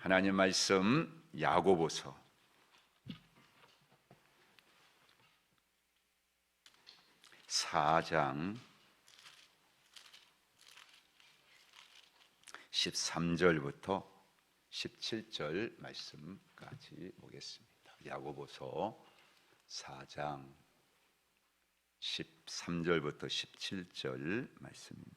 하나님 말씀 야고보서 4장 13절부터 17절 말씀까지 보겠습니다. 야고보서 4장 13절부터 17절 말씀입니다.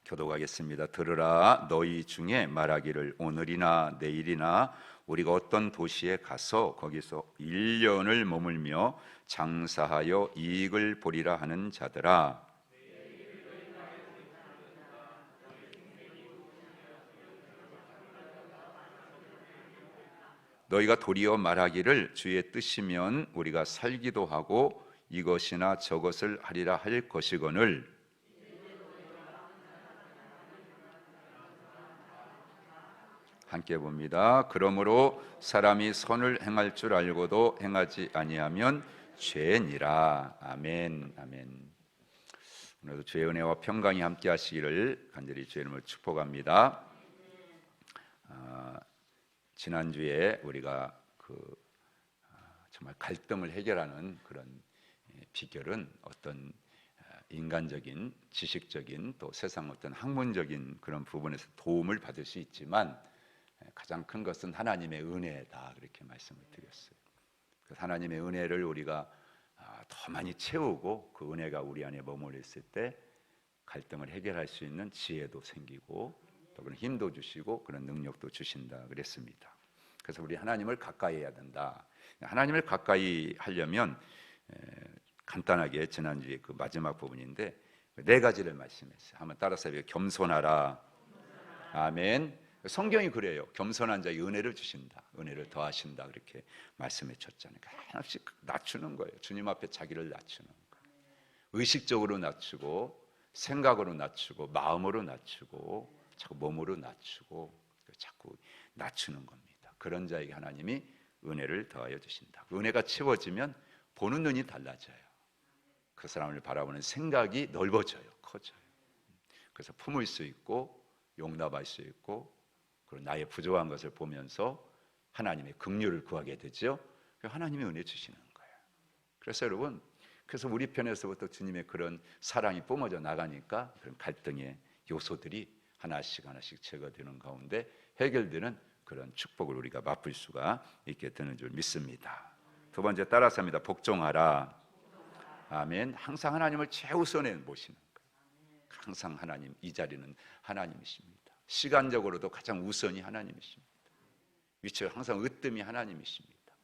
교독하겠습니다. 들으라. 너희 중에 말하기를 오늘이나 내일이나 우리가 어떤 도시에 가서 거기서 1년을 머물며 장사하여 이익을 보리라 하는 자들아, 너희가 도리어 말하기를 주의 뜻이면 우리가 살기도 하고 이것이나 저것을 하리라 할 것이거늘 함께 봅니다. 그러므로 사람이 선을 행할 줄 알고도 행하지 아니하면 죄니라. 아멘. 아멘. 오늘도 주의 은혜와 평강이 함께 하시기를 간절히 주의 이름으로 축복합니다. 지난주에 우리가 정말 갈등을 해결하는 그런 비결은 어떤 인간적인, 지식적인, 또 세상 어떤 학문적인 그런 부분에서 도움을 받을 수 있지만 가장 큰 것은 하나님의 은혜다, 그렇게 말씀을 드렸어요. 그래서 하나님의 은혜를 우리가 더 많이 채우고 그 은혜가 우리 안에 머물러 있을 때 갈등을 해결할 수 있는 지혜도 생기고 또 그런 힘도 주시고 그런 능력도 주신다 그랬습니다. 그래서 우리 하나님을 가까이 해야 된다. 하나님을 가까이 하려면 간단하게 지난주에 그 마지막 부분인데 4가지를 말씀했어요. 한번 따라서 해볼게요. 겸손하라. 아멘. 성경이 그래요. 겸손한 자에게 은혜를 주신다, 은혜를 더하신다, 그렇게 말씀해 줬잖아요. 하나씩 낮추는 거예요. 주님 앞에 자기를 낮추는 거예요. 의식적으로 낮추고 생각으로 낮추고 마음으로 낮추고 자꾸 몸으로 낮추고 자꾸 낮추는 겁니다. 그런 자에게 하나님이 은혜를 더하여 주신다. 은혜가 채워지면 보는 눈이 달라져요. 그 사람을 바라보는 생각이 넓어져요. 커져요. 그래서 품을 수 있고 용납할 수 있고 그리고 나의 부족한 것을 보면서 하나님의 긍휼을 구하게 되죠. 하나님의 은혜 주시는 거예요. 그래서 여러분, 그래서 우리 편에서부터 주님의 그런 사랑이 뿜어져 나가니까 그런 갈등의 요소들이 하나씩 제거되는 가운데 해결되는 그런 축복을 우리가 맛볼 수가 있게 되는 줄 믿습니다. 두 번째 따라서 합니다. 복종하라. 아멘. 항상 하나님을 최우선에 모시는 거예요. 항상 하나님, 이 자리는 하나님이십니다. 시간적으로도 가장 우선이 하나님이십니다. 위치가 항상 으뜸이 하나님이십니다.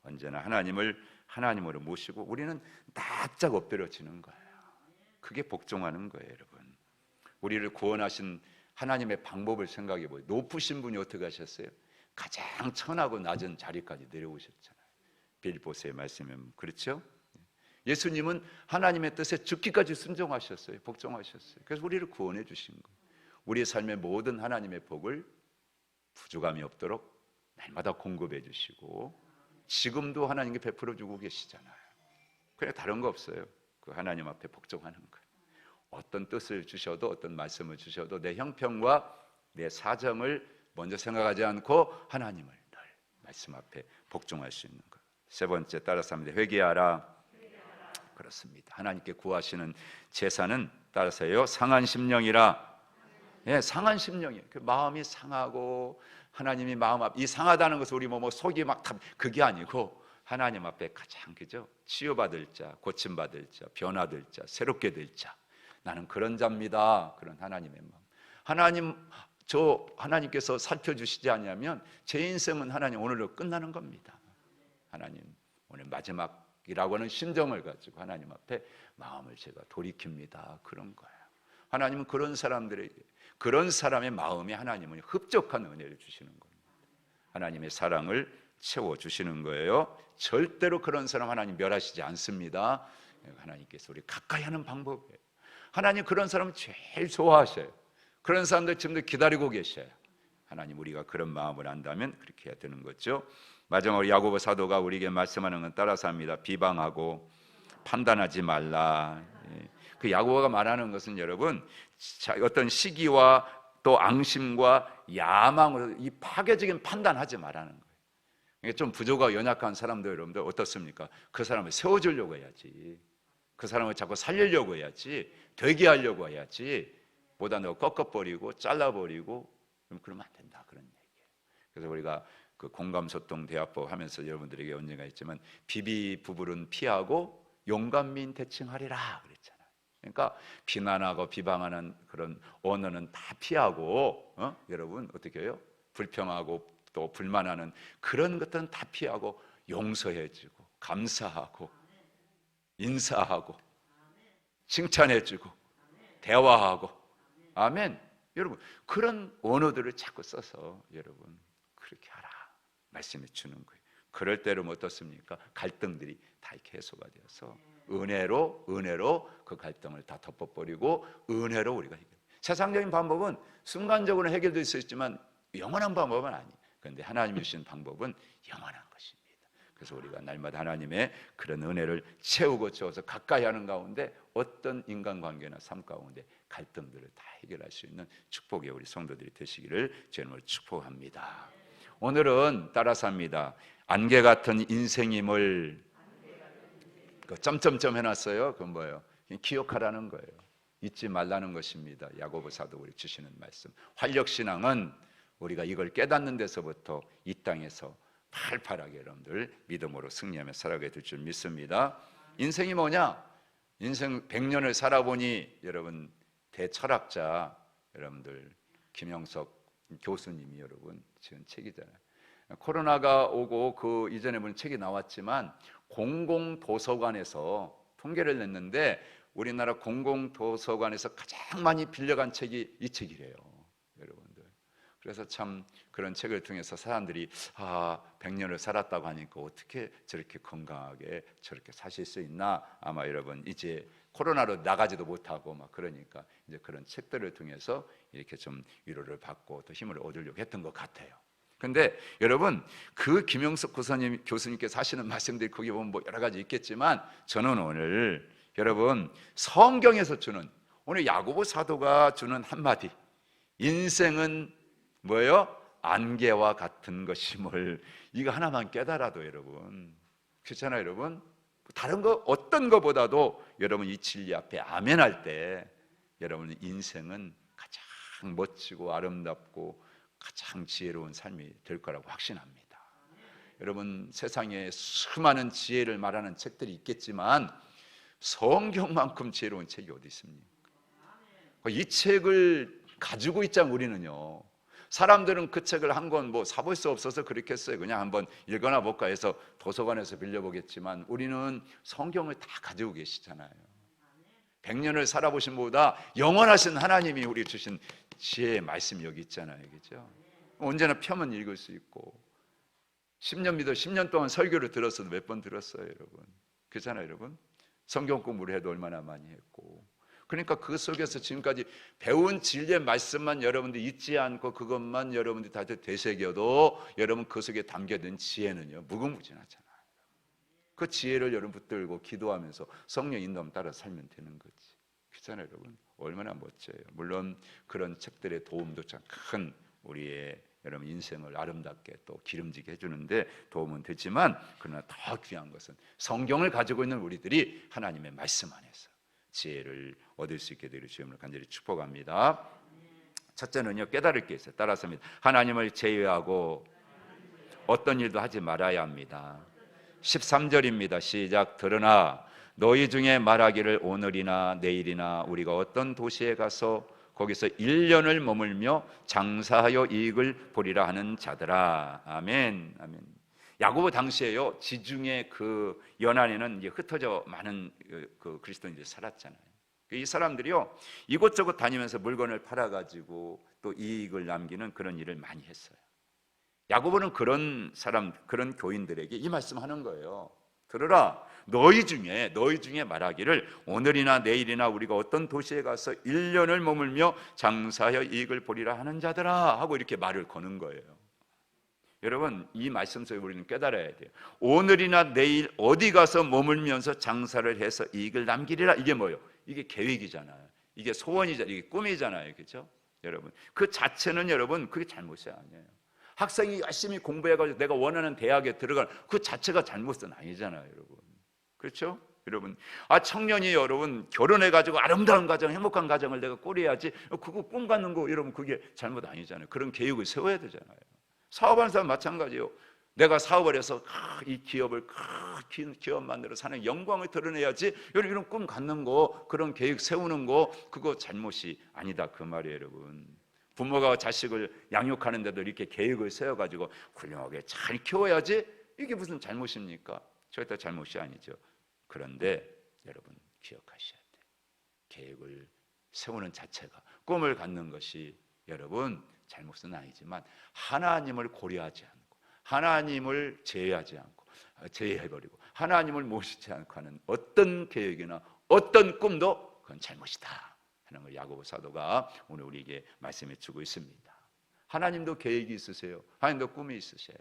언제나 하나님을 하나님으로 모시고 우리는 납작 엎드려지는 거예요. 그게 복종하는 거예요, 여러분. 우리를 구원하신 하나님의 방법을 생각해 보세요. 높으신 분이 어떻게 하셨어요? 가장 천하고 낮은 자리까지 내려오셨잖아요. 빌립보서의 말씀이면 그렇죠? 예수님은 하나님의 뜻에 죽기까지 순종하셨어요. 복종하셨어요. 그래서 우리를 구원해 주신 거예요. 우리의 삶의 모든 하나님의 복을 부족함이 없도록 날마다 공급해 주시고 지금도 하나님께 베풀어 주고 계시잖아요. 그냥 다른 거 없어요. 그 하나님 앞에 복종하는 거예요. 어떤 뜻을 주셔도 어떤 말씀을 주셔도 내 형편과 내 사정을 먼저 생각하지 않고 하나님을 늘 말씀 앞에 복종할 수 있는 거예요. 세 번째 따라서 합니다. 회개하라. 그렇습니다. 하나님께 구하시는 제사는 따라서요, 상한 심령이라. 예, 상한 심령이에요. 그 마음이 상하고 하나님이 마음 앞, 이 상하다는 것은 우리 뭐 속이 막 그게 아니고 하나님 앞에 가장 그죠? 치유받을 자, 고침받을 자, 변화될 자, 새롭게 될 자. 나는 그런 자입니다. 그런 하나님의 마음. 하나님께서 살펴주시지 않으면 제 인생은 하나님 오늘로 끝나는 겁니다. 하나님 오늘 마지막이라고 하는 심정을 가지고 하나님 앞에 마음을 제가 돌이킵니다. 그런 거예요. 하나님은 그런 사람들에게 그런 사람의 마음에 하나님은 흡족한 은혜를 주시는 겁니다. 하나님의 사랑을 채워주시는 거예요. 절대로 그런 사람 하나님 멸하시지 않습니다. 하나님께서 우리 가까이 하는 방법이에요. 하나님 그런 사람을 제일 좋아하셔요. 그런 사람들 지금도 기다리고 계셔요. 하나님 우리가 그런 마음을 안다면 그렇게 해야 되는 거죠. 마지막으로 야고보 사도가 우리에게 말씀하는 건 따라서 합니다. 비방하고 판단하지 말라. 그 야고보가 말하는 것은 여러분 어떤 시기와 또 앙심과 야망으로 이 파괴적인 판단하지 말라는 거예요. 이게 좀 부조가 연약한 사람들 여러분들 어떻습니까? 그 사람을 세워주려고 해야지, 그 사람을 자꾸 살리려고 해야지, 되게 하려고 해야지, 보다 너 꺾어버리고 잘라버리고 그러면 안 된다, 그런 얘기예요. 그래서 우리가 그 공감소통 대화법 하면서 여러분들에게 언젠가 했지만 비비 부불은 피하고 용감민 대칭하리라 그랬잖아요. 그러니까 비난하고 비방하는 그런 언어는 다 피하고, 여러분 어떻게 해요? 불평하고 또 불만하는 그런 것들은 다 피하고 용서해주고 감사하고 인사하고 칭찬해주고 대화하고, 아멘. 여러분 그런 언어들을 자꾸 써서 여러분 그렇게 하라 말씀해 주는 거예요. 그럴 때로 어떻습니까? 갈등들이 다 이렇게 해소가 되어서 은혜로 그 갈등을 다 덮어버리고 은혜로 우리가 해결. 세상적인 방법은 순간적으로 해결될 수 있지만 영원한 방법은 아니에요. 그런데 하나님이 주신 방법은 영원한 것입니다. 그래서 우리가 날마다 하나님의 그런 은혜를 채우고 채워서 가까이 하는 가운데 어떤 인간관계나 삶 가운데 갈등들을 다 해결할 수 있는 축복의 우리 성도들이 되시기를 주님을 축복합니다. 오늘은 따라서 합니다. 안개 같은 인생임을 점점점 해놨어요. 그건 뭐예요? 기억하라는 거예요. 잊지 말라는 것입니다. 야고보 사도 우리 주시는 말씀. 활력신앙은 우리가 이걸 깨닫는 데서부터 이 땅에서 팔팔하게 여러분들 믿음으로 승리하며 살아가게 될 줄 믿습니다. 인생이 뭐냐? 인생 100년을 살아보니 여러분 대철학자 여러분들 김영석 교수님이 여러분 지은 책이잖아요. 코로나가 오고 그 이전에 보면 책이 나왔지만 공공도서관에서 통계를 냈는데 우리나라 공공도서관에서 가장 많이 빌려간 책이 이 책이래요, 여러분들. 그래서 참 그런 책을 통해서 사람들이 100년을 살았다고 하니까 어떻게 저렇게 건강하게 저렇게 사실 수 있나, 아마 여러분 이제 코로나로 나가지도 못하고 막 그러니까 이제 그런 책들을 통해서 이렇게 좀 위로를 받고 또 힘을 얻으려고 했던 것 같아요. 근데 여러분 그 김영석 교수님께서 하시는 말씀들이 거기 보면 뭐 여러 가지 있겠지만 저는 오늘 여러분 성경에서 주는, 오늘 야고보 사도가 주는 한마디, 인생은 뭐예요? 안개와 같은 것임을, 이거 하나만 깨달아도 여러분 그렇잖아요. 여러분 다른 거 어떤 거보다도 여러분 이 진리 앞에 아멘할 때 여러분 인생은 가장 멋지고 아름답고 가장 지혜로운 삶이 될 거라고 확신합니다. 여러분 세상에 수많은 지혜를 말하는 책들이 있겠지만 성경만큼 지혜로운 책이 어디 있습니까? 이 책을 가지고 있자면 우리는요, 사람들은 그 책을 한 권 뭐 사볼 수 없어서 그렇게 했어요. 그냥 한번 읽어나 볼까 해서 도서관에서 빌려보겠지만 우리는 성경을 다 가지고 계시잖아요. 100년을 살아보신 분보다 영원하신 하나님이 우리 주신 지혜의 말씀이 여기 있잖아요. 그렇죠? 언제나 펴면 읽을 수 있고 10년 믿어 10년 동안 설교를 들었어도 몇 번 들었어요, 여러분. 그렇잖아요, 여러분. 성경 공부를 해도 얼마나 많이 했고. 그러니까 그 속에서 지금까지 배운 진리의 말씀만 여러분들 잊지 않고 그것만 여러분들이 다 되새겨도 여러분 그 속에 담겨진 지혜는요 무궁무진하잖아요. 그 지혜를 여러분 붙들고 기도하면서 성령 인도함 따라 살면 되는 거지. 그렇잖아요, 여러분. 얼마나 멋져요. 물론 그런 책들의 도움도 참 큰 우리의 여러분 인생을 아름답게 또 기름지게 해주는데 도움은 되지만, 그러나 더 귀한 것은 성경을 가지고 있는 우리들이 하나님의 말씀 안에서 지혜를 얻을 수 있게 되기를 주님을 간절히 축복합니다. 첫째는요, 깨달을 게 있어요. 따라서 합니다. 하나님을 제외하고 어떤 일도 하지 말아야 합니다. 13절입니다. 시작. 그러나 너희 중에 말하기를 오늘이나 내일이나 우리가 어떤 도시에 가서 거기서 1년을 머물며 장사하여 이익을 보리라 하는 자들아. 아멘. 아멘. 야고보 당시에요, 지중해 그 연안에는 이제 흩어져 많은 그 그리스도인들이 살았잖아요. 이 사람들이요 이곳저곳 다니면서 물건을 팔아가지고 또 이익을 남기는 그런 일을 많이 했어요. 야고보는 그런 사람, 그런 교인들에게 이 말씀하는 거예요. 들으라, 너희 중에 말하기를 오늘이나 내일이나 우리가 어떤 도시에 가서 1년을 머물며 장사하여 이익을 보리라 하는 자들아 하고 이렇게 말을 거는 거예요. 여러분 이 말씀 속에 우리는 깨달아야 돼요. 오늘이나 내일 어디 가서 머물면서 장사를 해서 이익을 남기리라, 이게 뭐예요? 이게 계획이잖아요. 이게 소원이잖아요. 이게 꿈이잖아요. 그렇죠? 여러분, 그 자체는 여러분 그게 잘못이 아니에요. 학생이 열심히 공부해가지고 내가 원하는 대학에 들어갈 그 자체가 잘못은 아니잖아요, 여러분. 그렇죠? 여러분, 청년이 여러분 결혼해가지고 아름다운 가정, 행복한 가정을 내가 꾸려야지, 그거 꿈 갖는 거 여러분 그게 잘못 아니잖아요. 그런 계획을 세워야 되잖아요. 사업하는 사람 마찬가지예요. 내가 사업을 해서 이 기업을 기업 만들어 사는 영광을 드러내야지, 이런 꿈 갖는 거, 그런 계획 세우는 거, 그거 잘못이 아니다 그 말이에요, 여러분. 부모가 자식을 양육하는데도 이렇게 계획을 세워가지고 훌륭하게 잘 키워야지, 이게 무슨 잘못입니까? 절대 잘못이 아니죠. 그런데 여러분 기억하셔야 돼요. 계획을 세우는 자체가, 꿈을 갖는 것이 여러분 잘못은 아니지만 하나님을 고려하지 않고, 하나님을 제외해버리고 하나님을 모시지 않고 하는 어떤 계획이나 어떤 꿈도 그건 잘못이다 하는 걸 야고보 사도가 오늘 우리에게 말씀해 주고 있습니다. 하나님도 계획이 있으세요. 하나님도 꿈이 있으세요.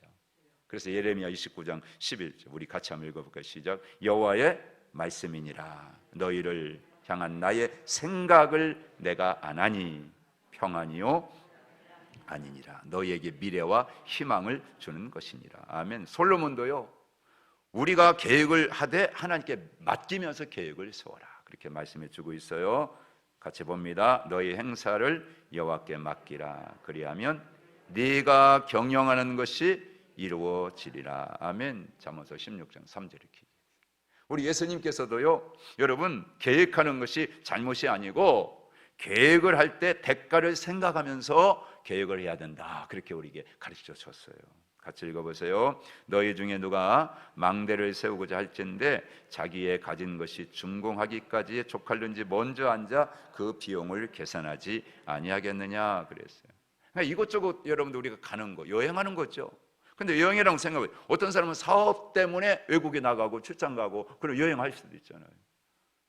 그래서 예레미야 29장 11절 우리 같이 한번 읽어볼까요? 시작. 여호와의 말씀이니라. 너희를 향한 나의 생각을 내가 아나니 평안이요 아니니라. 너희에게 미래와 희망을 주는 것이니라. 아멘. 솔로몬도요, 우리가 계획을 하되 하나님께 맡기면서 계획을 세워라, 그렇게 말씀해 주고 있어요. 같이 봅니다. 너희 행사를 여호와께 맡기라. 그리하면 네가 경영하는 것이 이루어지리라. 아멘. 잠언서 16장 3절 이렇게. 우리 예수님께서도요, 여러분 계획하는 것이 잘못이 아니고 계획을 할 때 대가를 생각하면서 계획을 해야 된다, 그렇게 우리에게 가르쳐 줬어요. 같이 읽어보세요. 너희 중에 누가 망대를 세우고자 할진대 자기의 가진 것이 준공하기까지 족할는지 먼저 앉아 그 비용을 계산하지 아니하겠느냐 그랬어요. 그러니까 이것저것 여러분들 우리가 가는 거, 여행하는 거죠. 근데 여행이라고 생각해요. 어떤 사람은 사업 때문에 외국에 나가고 출장 가고 그럼 여행할 수도 있잖아요.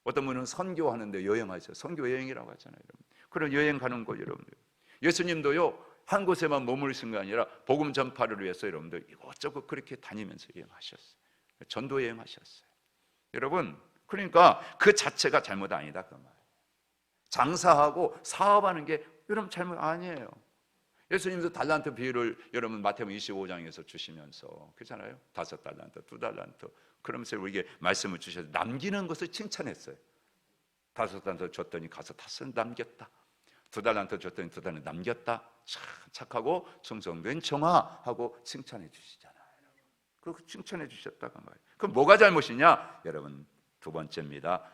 어떤 분은 선교하는데 여행하세요. 선교 여행이라고 하잖아요, 여러분. 그런 여행 가는 거 여러분들. 예수님도요, 한 곳에만 머무르신 게 아니라 복음 전파를 위해서 여러분들 이것저것 그렇게 다니면서 여행하셨어요. 전도 여행하셨어요. 여러분, 그러니까 그 자체가 잘못 아니다 그 말. 장사하고 사업하는 게 여러분 잘못 아니에요. 예수님도 달란트 비유를 여러분 마태복음 25장에서 주시면서 그렇잖아요. 5달란트, 2달란트 그러면서 우리에게 말씀을 주셔서 남기는 것을 칭찬했어요. 5달란트 줬더니 가서 5은 남겼다. 2달란트 줬더니 2달란트 남겼다. 참 착하고 충성된 청아 하고 칭찬해 주시잖아요. 그 칭찬해 주셨다가 말이에요. 그럼 뭐가 잘못이냐? 여러분 두 번째입니다.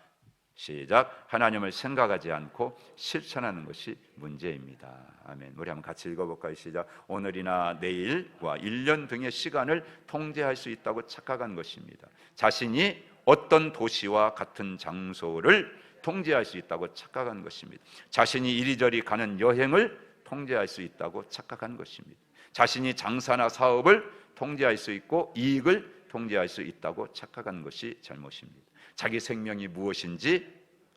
시작. 하나님을 생각하지 않고 실천하는 것이 문제입니다. 아멘. 우리 한번 같이 읽어볼까요? 시작. 오늘이나 내일과 1년 등의 시간을 통제할 수 있다고 착각한 것입니다. 자신이 어떤 도시와 같은 장소를 통제할 수 있다고 착각한 것입니다. 자신이 이리저리 가는 여행을 통제할 수 있다고 착각한 것입니다. 자신이 장사나 사업을 통제할 수 있고 이익을 통제할 수 있다고 착각한 것이 잘못입니다. 자기 생명이 무엇인지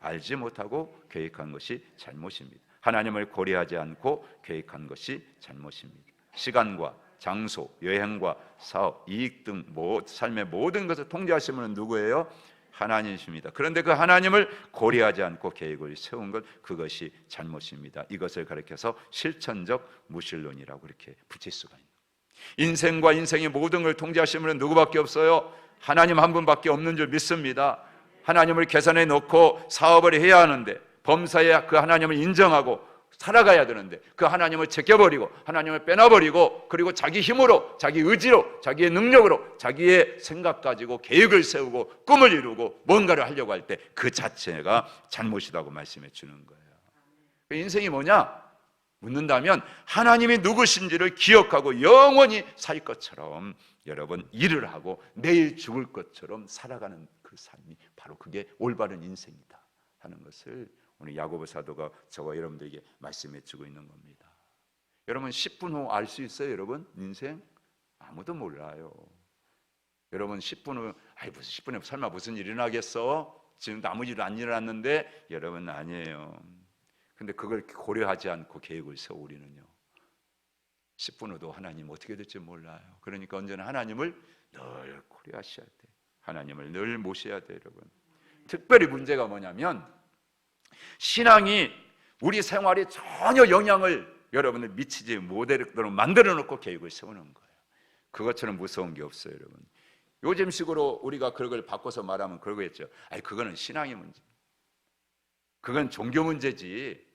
알지 못하고 계획한 것이 잘못입니다. 하나님을 고려하지 않고 계획한 것이 잘못입니다. 시간과 장소, 여행과 사업, 이익 등 삶의 모든 것을 통제하시는 분은 누구예요? 하나님이십니다. 그런데 그 하나님을 고려하지 않고 계획을 세운 것, 그것이 잘못입니다. 이것을 가리켜서 실천적 무신론이라고 이렇게 붙일 수가 있는 거예요. 인생과 인생의 모든 걸 통제하시는 분은 누구밖에 없어요? 하나님 한 분밖에 없는 줄 믿습니다. 하나님을 계산해 놓고 사업을 해야 하는데, 범사에 그 하나님을 인정하고 살아가야 되는데 그 하나님을 제껴버리고 하나님을 빼놔버리고 그리고 자기 힘으로, 자기 의지로, 자기의 능력으로, 자기의 생각 가지고 계획을 세우고 꿈을 이루고 뭔가를 하려고 할 때 그 자체가 잘못이라고 말씀해 주는 거예요. 인생이 뭐냐? 묻는다면 하나님이 누구신지를 기억하고 영원히 살 것처럼 여러분 일을 하고 내일 죽을 것처럼 살아가는 그 삶이 바로 그게 올바른 인생이다 하는 것을 오늘 야고보 사도가 저와 여러분들에게 말씀해 주고 있는 겁니다. 여러분 10분 후 알 수 있어요? 여러분 인생? 아무도 몰라요. 여러분 10분 후 무슨 10분 후 설마 무슨 일이 일어나겠어? 지금도 아무 일 안 일어났는데 여러분 아니에요. 근데 그걸 고려하지 않고 계획을 세워 우리는요 10분 후도 하나님 어떻게 될지 몰라요. 그러니까 언제나 하나님을 늘 고려하셔야 돼요. 하나님을 늘 모셔야 돼요. 여러분 특별히 문제가 뭐냐면 신앙이 우리 생활에 전혀 영향을 여러분들 미치지 못하도록 만들어 놓고 계획을 세우는 거예요. 그것처럼 무서운 게 없어요, 여러분. 요즘식으로 우리가 그걸 바꿔서 말하면 그러겠죠. 아니, 그거는 신앙의 문제. 그건 종교 문제지.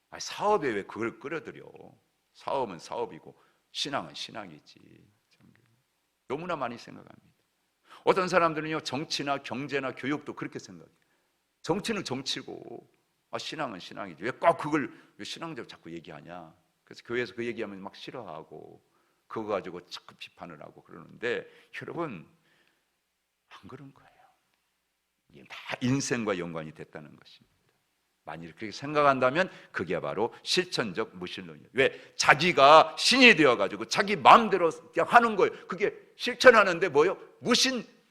아니, 사업에 왜 그걸 끌어들여? 사업은 사업이고 신앙은 신앙이지. 너무나 많이 생각합니다. 어떤 사람들은요, 정치나 경제나 교육도 그렇게 생각해요. 정치는 정치고 신앙은 신앙이지. 왜 꼭 그걸 왜 신앙적으로 자꾸 얘기하냐? 그래서 교회에서 그 얘기하면 막 싫어하고 그거 가지고 자꾸 비판을 하고 그러는데, 여러분, 안 그런 거예요. 이게 다 인생과 연관이 됐다는 것입니다. 만일 그렇게 생각한다면 그게 바로 실천적 무신론이에요. 왜? 자기가 신이 되어가지고 자기 마음대로 그냥 하는 거예요. 그게 실천하는데 뭐요?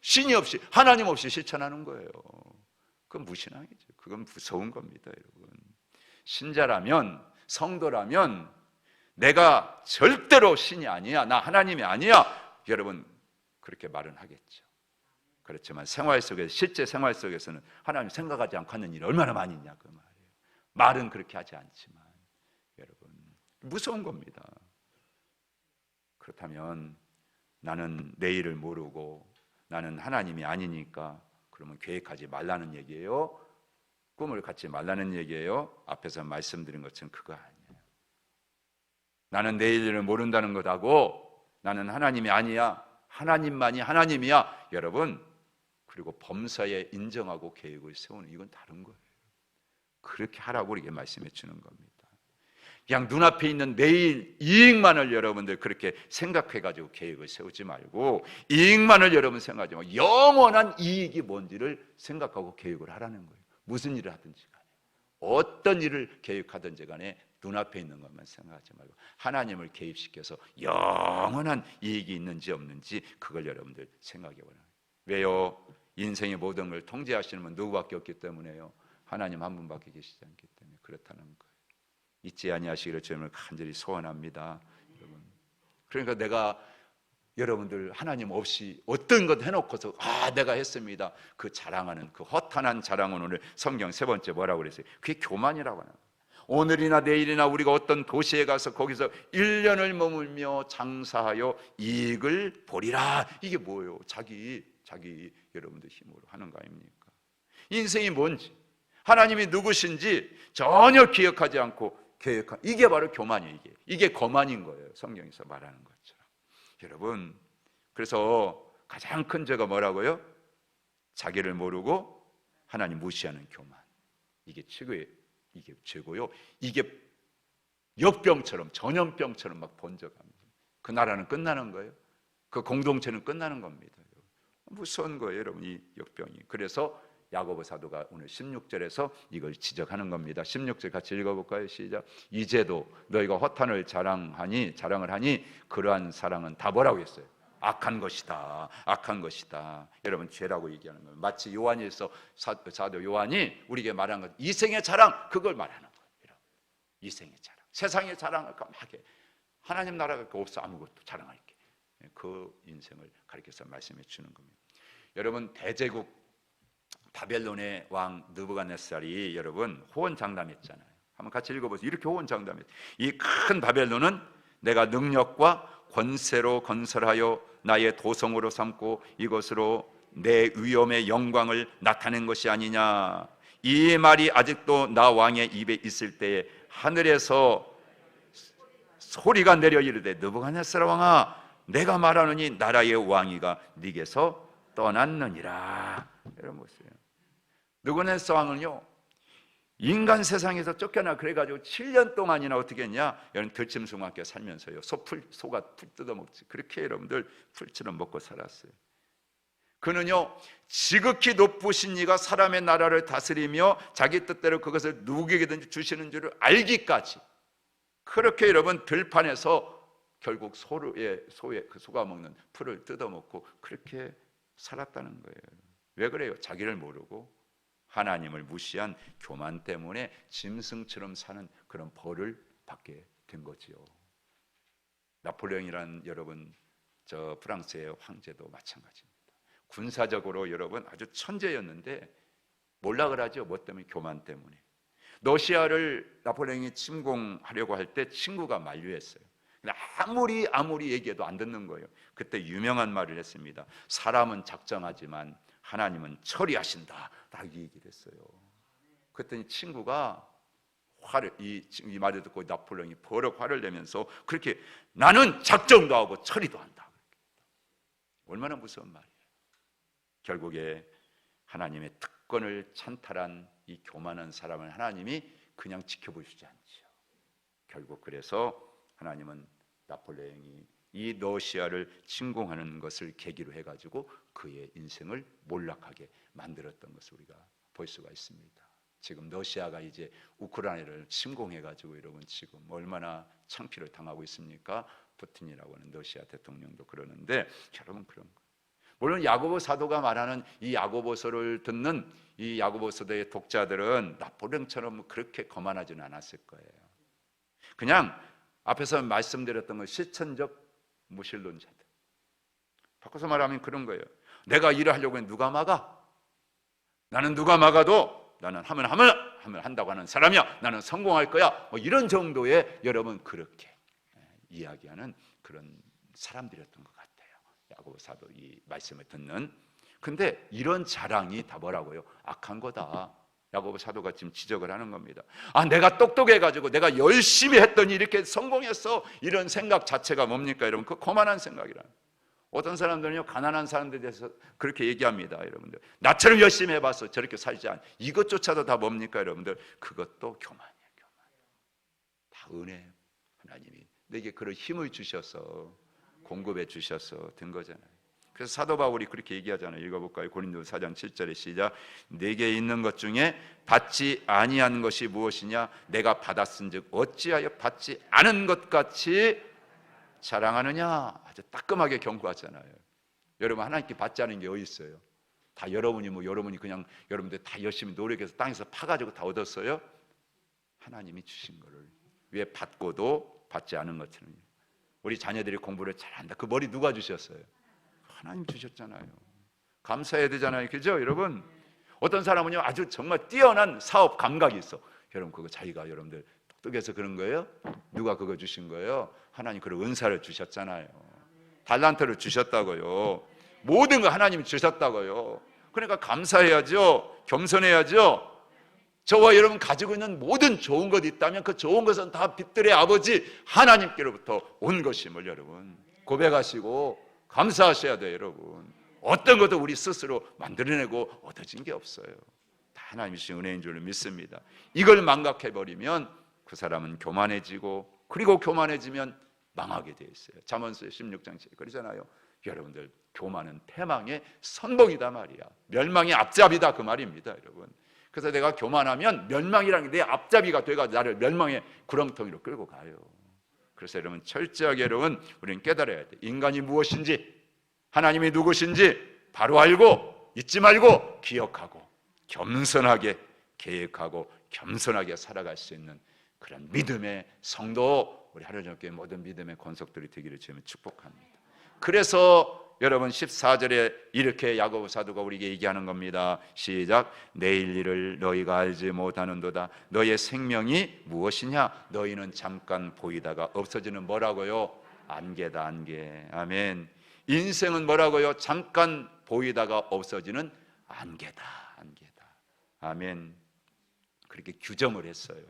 신이 없이, 하나님 없이 실천하는 거예요. 그건 무신앙이죠. 그건 무서운 겁니다, 여러분. 신자라면, 성도라면 내가 절대로 신이 아니야, 나 하나님이 아니야, 여러분 그렇게 말은 하겠죠. 그렇지만 생활 속에서, 실제 생활 속에서는 하나님 생각하지 않고 하는 일이 얼마나 많이 있냐 그 말이에요. 말은 그렇게 하지 않지만 여러분 무서운 겁니다. 그렇다면 나는 내일을 모르고 나는 하나님이 아니니까 그러면 계획하지 말라는 얘기예요? 꿈을 갖지 말라는 얘기예요? 앞에서 말씀드린 것처럼 그거 아니에요. 나는 내일을 모른다는 것하고 나는 하나님이 아니야, 하나님만이 하나님이야, 여러분, 그리고 범사에 인정하고 계획을 세우는, 이건 다른 거예요. 그렇게 하라고 우리에게 말씀해 주는 겁니다. 그냥 눈앞에 있는 내일 이익만을 여러분들 그렇게 생각해가지고 계획을 세우지 말고, 이익만을 여러분 생각하지 말고 영원한 이익이 뭔지를 생각하고 계획을 하라는 거예요. 무슨 일을 하든지 간에, 어떤 일을 계획하든지 간에 눈앞에 있는 것만 생각하지 말고 하나님을 개입시켜서 영원한 이익이 있는지 없는지 그걸 여러분들 생각해 보라. 왜요? 인생의 모든 걸 통제하시는 분 누구밖에 없기 때문에요. 하나님 한 분밖에 계시지 않기 때문에 그렇다는 거예요. 잊지 아니하시기를 주님을 간절히 소원합니다, 여러분. 그러니까 내가 여러분들 하나님 없이 어떤 것 해놓고서 내가 했습니다, 그 자랑하는 그 허탄한 자랑은 오늘 성경 세 번째 뭐라고 그랬어요? 그게 교만이라고 하는 거예요. 오늘이나 내일이나 우리가 어떤 도시에 가서 거기서 1년을 머물며 장사하여 이익을 보리라. 이게 뭐예요? 자기 여러분들 힘으로 하는 거 아닙니까? 인생이 뭔지, 하나님이 누구신지 전혀 기억하지 않고 계획한, 이게 바로 교만이에요. 이게 거만인 거예요. 성경에서 말하는 것처럼. 여러분, 그래서 가장 큰 죄가 뭐라고요? 자기를 모르고 하나님 무시하는 교만. 이게 최고요. 이게 역병처럼, 전염병처럼 막 번져갑니다. 그 나라는 끝나는 거예요. 그 공동체는 끝나는 겁니다. 무서운 거예요, 여러분, 이 역병이. 그래서 야고보 사도가 오늘 16절에서 이걸 지적하는 겁니다. 16절 같이 읽어볼까요? 시작. 이제도 너희가 허탄을 자랑을 하니 그러한 사랑은 다 뭐라고 했어요? 악한 것이다. 악한 것이다. 여러분, 죄라고 얘기하는 거예요. 마치 요한일서 사도 요한이 우리에게 말한 것, 이생의 자랑, 그걸 말하는 거예요. 이생의 자랑, 세상의 자랑을 막 해. 하나님 나라가 없어, 아무것도 자랑할 게. 그 인생을 가리켜서 말씀해 주는 겁니다. 여러분, 대제국 바벨론의 왕 느부갓네살이 여러분 호언장담했잖아요. 한번 같이 읽어보세요. 이렇게 호언장담했어요. 이 큰 바벨론은 내가 능력과 권세로 건설하여 나의 도성으로 삼고 이것으로 내 위엄의 영광을 나타낸 것이 아니냐. 이 말이 아직도 나 왕의 입에 있을 때에 하늘에서 소리가 내려 이르되 느부갓네살 왕아, 내가 말하노니 나라의 왕위가 네게서 떠났느니라. 여러분 보세요. 느부갓네살 왕은요, 인간 세상에서 쫓겨나 그래가지고 7년 동안이나 어떻게 했냐? 여러분, 들짐승과 살면서요, 소가 풀 뜯어먹지. 그렇게 여러분들 풀처럼 먹고 살았어요. 그는요, 지극히 높으신 이가 사람의 나라를 다스리며 자기 뜻대로 그것을 누구에게든지 주시는 줄을 알기까지 그렇게 여러분 들판에서 결국 소가 먹는 풀을 뜯어먹고 그렇게 살았다는 거예요. 왜 그래요? 자기를 모르고 하나님을 무시한 교만 때문에 짐승처럼 사는 그런 벌을 받게 된 거지요. 나폴레옹이란 여러분, 저 프랑스의 황제도 마찬가지입니다. 군사적으로 여러분 아주 천재였는데 몰락을 하죠. 뭐 때문에? 교만 때문에. 러시아를 나폴레옹이 침공하려고 할 때 친구가 만류했어요. 아무리 얘기해도 안 듣는 거예요. 그때 유명한 말을 했습니다. 사람은 작정하지만 하나님은 처리하신다. 딱 얘기를 했어요. 그랬더니 친구가 이 말을 듣고 나폴레옹이 버럭 화를 내면서 그렇게 나는 작정도 하고 처리도 한다. 얼마나 무서운 말이에요. 결국에 하나님의 특권을 찬탈한 이 교만한 사람을 하나님이 그냥 지켜보시지 않죠. 결국 그래서 하나님은 나폴레옹이 이 러시아를 침공하는 것을 계기로 해가지고 그의 인생을 몰락하게 만들었던 것을 우리가 볼 수가 있습니다. 지금 러시아가 이제 우크라이나를 침공해가지고 여러분 지금 얼마나 창피를 당하고 있습니까? 푸틴이라고 하는 러시아 대통령도 그러는데 여러분 그런 거. 물론 야고보 사도가 말하는 이 야고보서를 듣는 이 야고보서의 독자들은 나폴레옹처럼 그렇게 거만하지는 않았을 거예요. 그냥 앞에서 말씀드렸던 건 실천적 무신론자들. 바꿔서 말하면 그런 거예요. 내가 일을 하려고 하면 누가 막아? 나는 누가 막아도 나는 하면 한다고 하는 사람이야. 나는 성공할 거야. 뭐 이런 정도의 여러분 그렇게 이야기하는 그런 사람들이었던 것 같아요. 야고보 사도 이 말씀을 듣는. 근데 이런 자랑이 다 뭐라고요? 악한 거다. 야고보 사도가 지금 지적을 하는 겁니다. 내가 똑똑해가지고 내가 열심히 했더니 이렇게 성공했어. 이런 생각 자체가 뭡니까 여러분? 그 거만한 생각이라. 어떤 사람들은요 가난한 사람들에 대해서 그렇게 얘기합니다. 여러분들 나처럼 열심히 해봤어 저렇게 살지 않아. 이것조차도 다 뭡니까 여러분들? 그것도 교만이에요. 교만. 다 은혜. 하나님이 내게 그런 힘을 주셔서 공급해 주셔서 된 거잖아요. 그래서 사도 바울이 그렇게 얘기하잖아요. 읽어볼까요? 고린도서 4장 7절에 시작. 내게 있는 것 중에 받지 아니한 것이 무엇이냐? 내가 받았은즉 어찌하여 받지 않은 것 같이 자랑하느냐? 아주 따끔하게 경고하잖아요. 여러분 하나님께 받지 않은 게 어디 있어요? 다 여러분이 그냥 여러분들 다 열심히 노력해서 땅에서 파가지고 다 얻었어요? 하나님이 주신 거를 왜 받고도 받지 않은 것처럼. 우리 자녀들이 공부를 잘한다. 그 머리 누가 주셨어요? 하나님 주셨잖아요. 감사해야 되잖아요. 그죠 여러분? 어떤 사람은요 아주 정말 뛰어난 사업 감각이 있어. 여러분 그거 자기가 여러분들 똑똑해서 그런 거예요? 누가 그거 주신 거예요? 하나님 그런 은사를 주셨잖아요. 달란트를 주셨다고요. 모든 거 하나님이 주셨다고요. 그러니까 감사해야죠. 겸손해야죠. 저와 여러분 가지고 있는 모든 좋은 것이 있다면 그 좋은 것은 다 빛들의 아버지 하나님께로부터 온 것임을 여러분 고백하시고 감사하셔야 돼요. 여러분 어떤 것도 우리 스스로 만들어내고 얻어진 게 없어요. 다 하나님이 주신 은혜인 줄 믿습니다. 이걸 망각해버리면 그 사람은 교만해지고 그리고 교만해지면 망하게 되어 있어요. 잠언서 16장 7 그러잖아요. 여러분들 교만은 패망의 선봉이다 말이야. 멸망의 앞잡이다 그 말입니다. 여러분 그래서 내가 교만하면 멸망이라는 게 내 앞잡이가 돼가지고 나를 멸망의 구렁텅이로 끌고 가요. 그래서 여러분 철저하게 여러분 우리는 깨달아야 돼. 인간이 무엇인지 하나님이 누구신지 바로 알고 잊지 말고 기억하고 겸손하게 계획하고 겸손하게 살아갈 수 있는 그런 믿음의 성도 우리 하루저녁에 모든 믿음의 권속들이 되기를 주님 축복합니다. 그래서 여러분 14절에 이렇게 야고보 사도가 우리에게 얘기하는 겁니다. 시작. 내일 일을 너희가 알지 못하는도다. 너희의 생명이 무엇이냐? 너희는 잠깐 보이다가 없어지는 뭐라고요? 안개다 안개. 아멘. 인생은 뭐라고요? 잠깐 보이다가 없어지는 안개다 안개다. 아멘. 그렇게 규정을 했어요.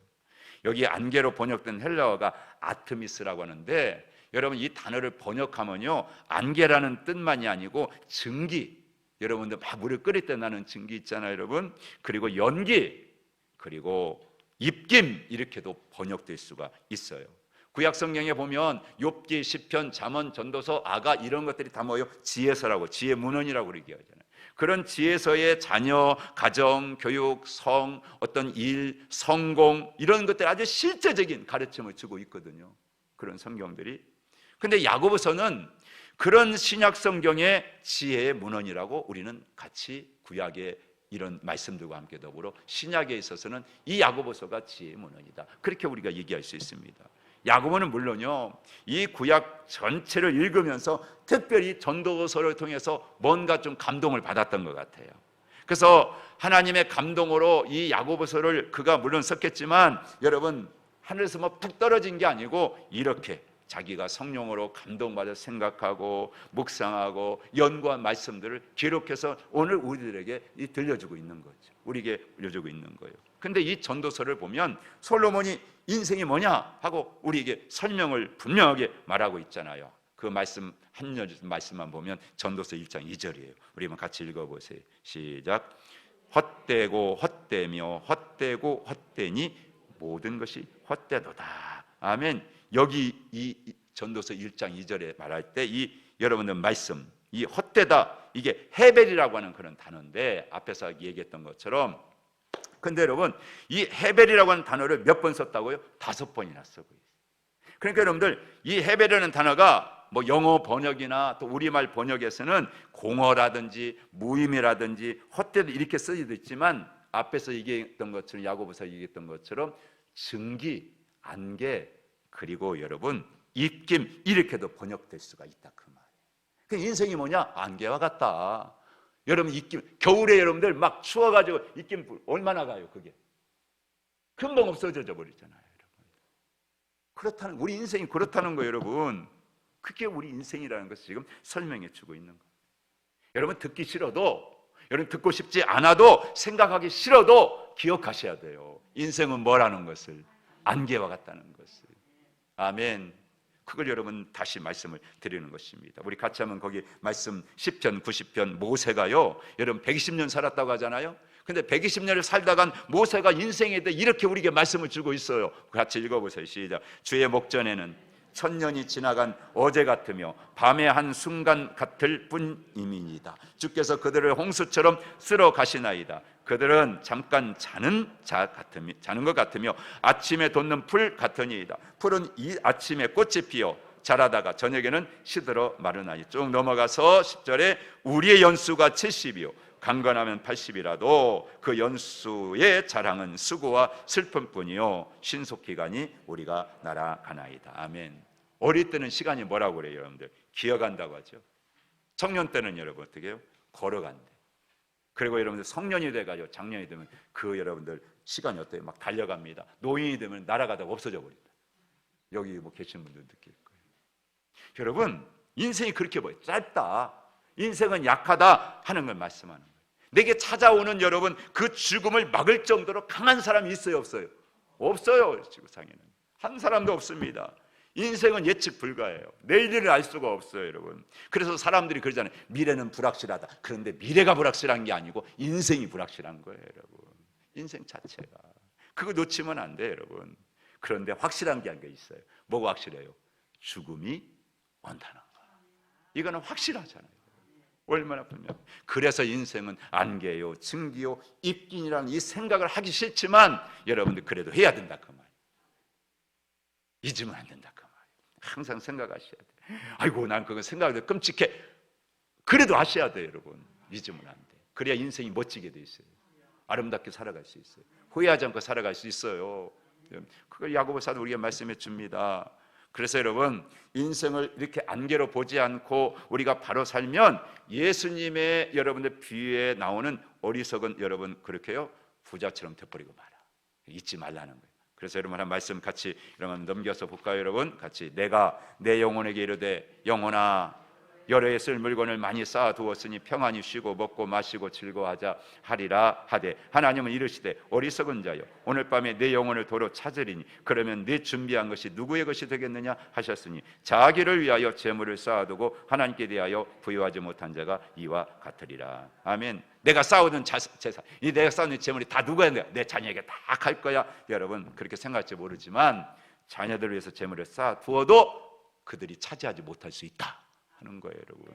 여기 안개로 번역된 헬라어가 아트미스라고 하는데 여러분 이 단어를 번역하면요 안개라는 뜻만이 아니고 증기, 여러분들 막 물을 끓일 때 나는 증기 있잖아요 여러분. 그리고 연기, 그리고 입김 이렇게도 번역될 수가 있어요. 구약 성경에 보면 욥기, 시편, 잠언, 전도서, 아가 이런 것들이 다 뭐예요? 지혜서라고, 지혜 문헌이라고 그렇게 얘기하잖아요. 그런 지혜서의 자녀, 가정, 교육, 성, 어떤 일, 성공 이런 것들 아주 실제적인 가르침을 주고 있거든요. 그런 성경들이. 근데 야고보서는 그런 신약 성경의 지혜의 문헌이라고 우리는 같이 구약의 이런 말씀들과 함께 더불어 신약에 있어서는 이 야고보서가 지혜의 문헌이다. 그렇게 우리가 얘기할 수 있습니다. 야고보는 물론요 이 구약 전체를 읽으면서 특별히 전도서를 통해서 뭔가 좀 감동을 받았던 것 같아요. 그래서 하나님의 감동으로 이 야고보서를 그가 물론 썼겠지만 여러분 하늘에서 뭐 푹 떨어진 게 아니고 이렇게 자기가 성령으로 감동받아 생각하고 묵상하고 연구한 말씀들을 기록해서 오늘 우리들에게 들려주고 있는 거죠. 우리에게 들려주고 있는 거예요. 근데 이 전도서를 보면 솔로몬이 인생이 뭐냐 하고 우리에게 설명을 분명하게 말하고 있잖아요. 그 말씀 한 말씀만 보면 전도서 1장 2절이에요. 우리 한번 같이 읽어보세요. 시작. 헛되고 헛되며 헛되고 헛되니 모든 것이 헛되도다. 아멘. 여기 이 전도서 1장 2절에 말할 때 이 여러분들 말씀, 이 헛되다, 이게 헤벨이라고 하는 그런 단어인데 앞에서 얘기했던 것처럼, 근데 여러분 이 헤벨이라고 하는 단어를 몇 번 썼다고요? 5번이나 쓰고 있어요. 그러니까 여러분들 이 헤벨이라는 단어가 뭐 영어 번역이나 또 우리말 번역에서는 공허라든지 무의미라든지 헛되다 이렇게 쓰여져 있지만 앞에서 얘기했던 것처럼 야고보서 얘기했던 것처럼 증기, 안개, 그리고 여러분 입김 이렇게도 번역될 수가 있다 그 말이에요. 그 인생이 뭐냐? 안개와 같다. 여러분 입김, 겨울에 여러분들 막 추워가지고 입김 얼마나 가요? 그게 금방 없어져 버리잖아요. 여러분. 그렇다는 우리 인생이 그렇다는 거예요, 여러분. 그게 우리 인생이라는 것을 지금 설명해 주고 있는 거예요. 여러분 듣기 싫어도, 여러분 듣고 싶지 않아도, 생각하기 싫어도 기억하셔야 돼요. 인생은 뭐라는 것을, 안개와 같다는 것을. 아멘. 그걸 여러분 다시 말씀을 드리는 것입니다. 우리 같이 한번 거기 말씀 10편 90편 모세가요 여러분 120년 살았다고 하잖아요. 근데 120년을 살다간 모세가 인생에 대해 이렇게 우리에게 말씀을 주고 있어요. 같이 읽어보세요. 시작. 주의 목전에는 천년이 지나간 어제 같으며 밤의 한 순간 같을 뿐임이니이다. 주께서 그들을 홍수처럼 쓸어 가시나이다. 그들은 잠깐 자는 것 같으며 아침에 돋는 풀 같으니이다. 풀은 이 아침에 꽃이 피어 자라다가 저녁에는 시들어 마르나니. 쭉 넘어가서 10절에 우리의 연수가 70이요 강건하면 80이라도 그 연수의 자랑은 수고와 슬픔뿐이요 신속기간이 우리가 날아가나이다. 아멘. 어릴 때는 시간이 뭐라고 그래요, 여러분들? 기어간다고 하죠. 청년 때는 여러분 어떻게 해요? 걸어간대. 그리고 여러분들 성년이 돼가지고 장년이 되면 그 여러분들 시간이 어때요? 막 달려갑니다. 노인이 되면 날아가다가 없어져 버린다. 여기 뭐 계신 분들 느낄 거예요. 여러분 인생이 그렇게 보여요. 짧다. 인생은 약하다 하는 걸 말씀하는 거예요. 내게 찾아오는 여러분 그 죽음을 막을 정도로 강한 사람이 있어요, 없어요? 없어요. 지구상에는 한 사람도 없습니다. 인생은 예측 불가해요. 내일을 알 수가 없어요, 여러분. 그래서 사람들이 그러잖아요. 미래는 불확실하다. 그런데 미래가 불확실한 게 아니고 인생이 불확실한 거예요, 여러분. 인생 자체가. 그거 놓치면 안 돼요, 여러분. 그런데 확실한 게 한 게 있어요. 뭐가 확실해요? 죽음이 온다는 거. 이거는 확실하잖아요. 얼마나 분명. 그래서 인생은 안개요, 증기요, 입긴이라는 이 생각을 하기 싫지만 여러분들 그래도 해야 된다 그 말. 잊으면 안 된다 그 말. 항상 생각하셔야 돼요. 아이고 난 그거 생각해도 끔찍해. 그래도 하셔야 돼요, 여러분. 잊으면 안 돼. 그래야 인생이 멋지게 돼 있어요. 아름답게 살아갈 수 있어요. 후회하지 않고 살아갈 수 있어요. 그걸 야고보서도 우리가 말씀해 줍니다. 그래서 여러분 인생을 이렇게 안개로 보지 않고 우리가 바로 살면 예수님의 여러분들 비유에 나오는 어리석은 여러분 그렇게요 부자처럼 돼버리고 말아. 잊지 말라는 거예요. 그래서 여러분 한 말씀 같이 여러분 넘겨서 볼까요? 여러분 같이 내가 내 영혼에게 이르되 영혼아 여러 해 쓸 물건을 많이 쌓아두었으니 평안히 쉬고 먹고 마시고 즐거워하자 하리라 하되 하나님은 이르시되 어리석은 자여 오늘 밤에 내 영혼을 도로 찾으리니 그러면 네 준비한 것이 누구의 것이 되겠느냐 하셨으니 자기를 위하여 재물을 쌓아두고 하나님께 대하여 부유하지 못한 자가 이와 같으리라. 아멘. 내가 쌓아둔 재산, 이 내가 쌓아둔 재물이 다 누구야? 내 자녀에게 다 갈 거야. 여러분 그렇게 생각할지 모르지만 자녀들을 위해서 재물을 쌓아두어도 그들이 차지하지 못할 수 있다 하는 거예요, 여러분.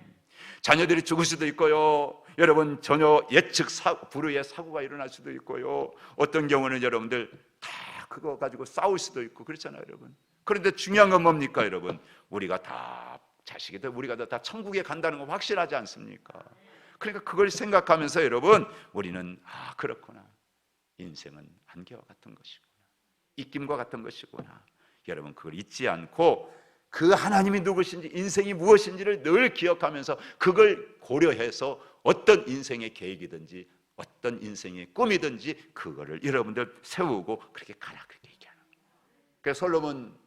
자녀들이 죽을 수도 있고요. 여러분 전혀 예측 불의의 사고가 일어날 수도 있고요. 어떤 경우는 여러분들 다 그거 가지고 싸울 수도 있고 그렇잖아요, 여러분. 그런데 중요한 건 뭡니까, 여러분? 우리가 다 자식이들 우리가 다 천국에 간다는 거 확실하지 않습니까? 그러니까 그걸 생각하면서 여러분 우리는 그렇구나. 인생은 안개와 같은 것이구나. 입김과 같은 것이구나. 여러분 그걸 잊지 않고 그 하나님이 누구신지 인생이 무엇인지를 늘 기억하면서 그걸 고려해서 어떤 인생의 계획이든지 어떤 인생의 꿈이든지 그거를 여러분들 세우고 그렇게 가라, 그렇게 얘기하는 거예요. 그래서 솔로몬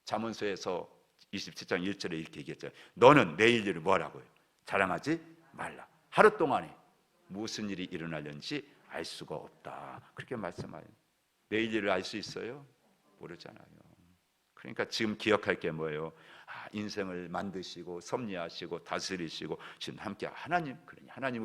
잠언서에서 27장 1절에 이렇게 얘기했잖아요. 너는 내일 일을 뭐라고요? 자랑하지 말라. 하루 동안에 무슨 일이 일어나려는지 알 수가 없다, 그렇게 말씀하요. 내일 일을 알 수 있어요? 모르잖아요. 그러니까 지금 기억할 게 뭐예요? 인생을 만드시고 섭리하시고 다스리시고 지금 함께 하나님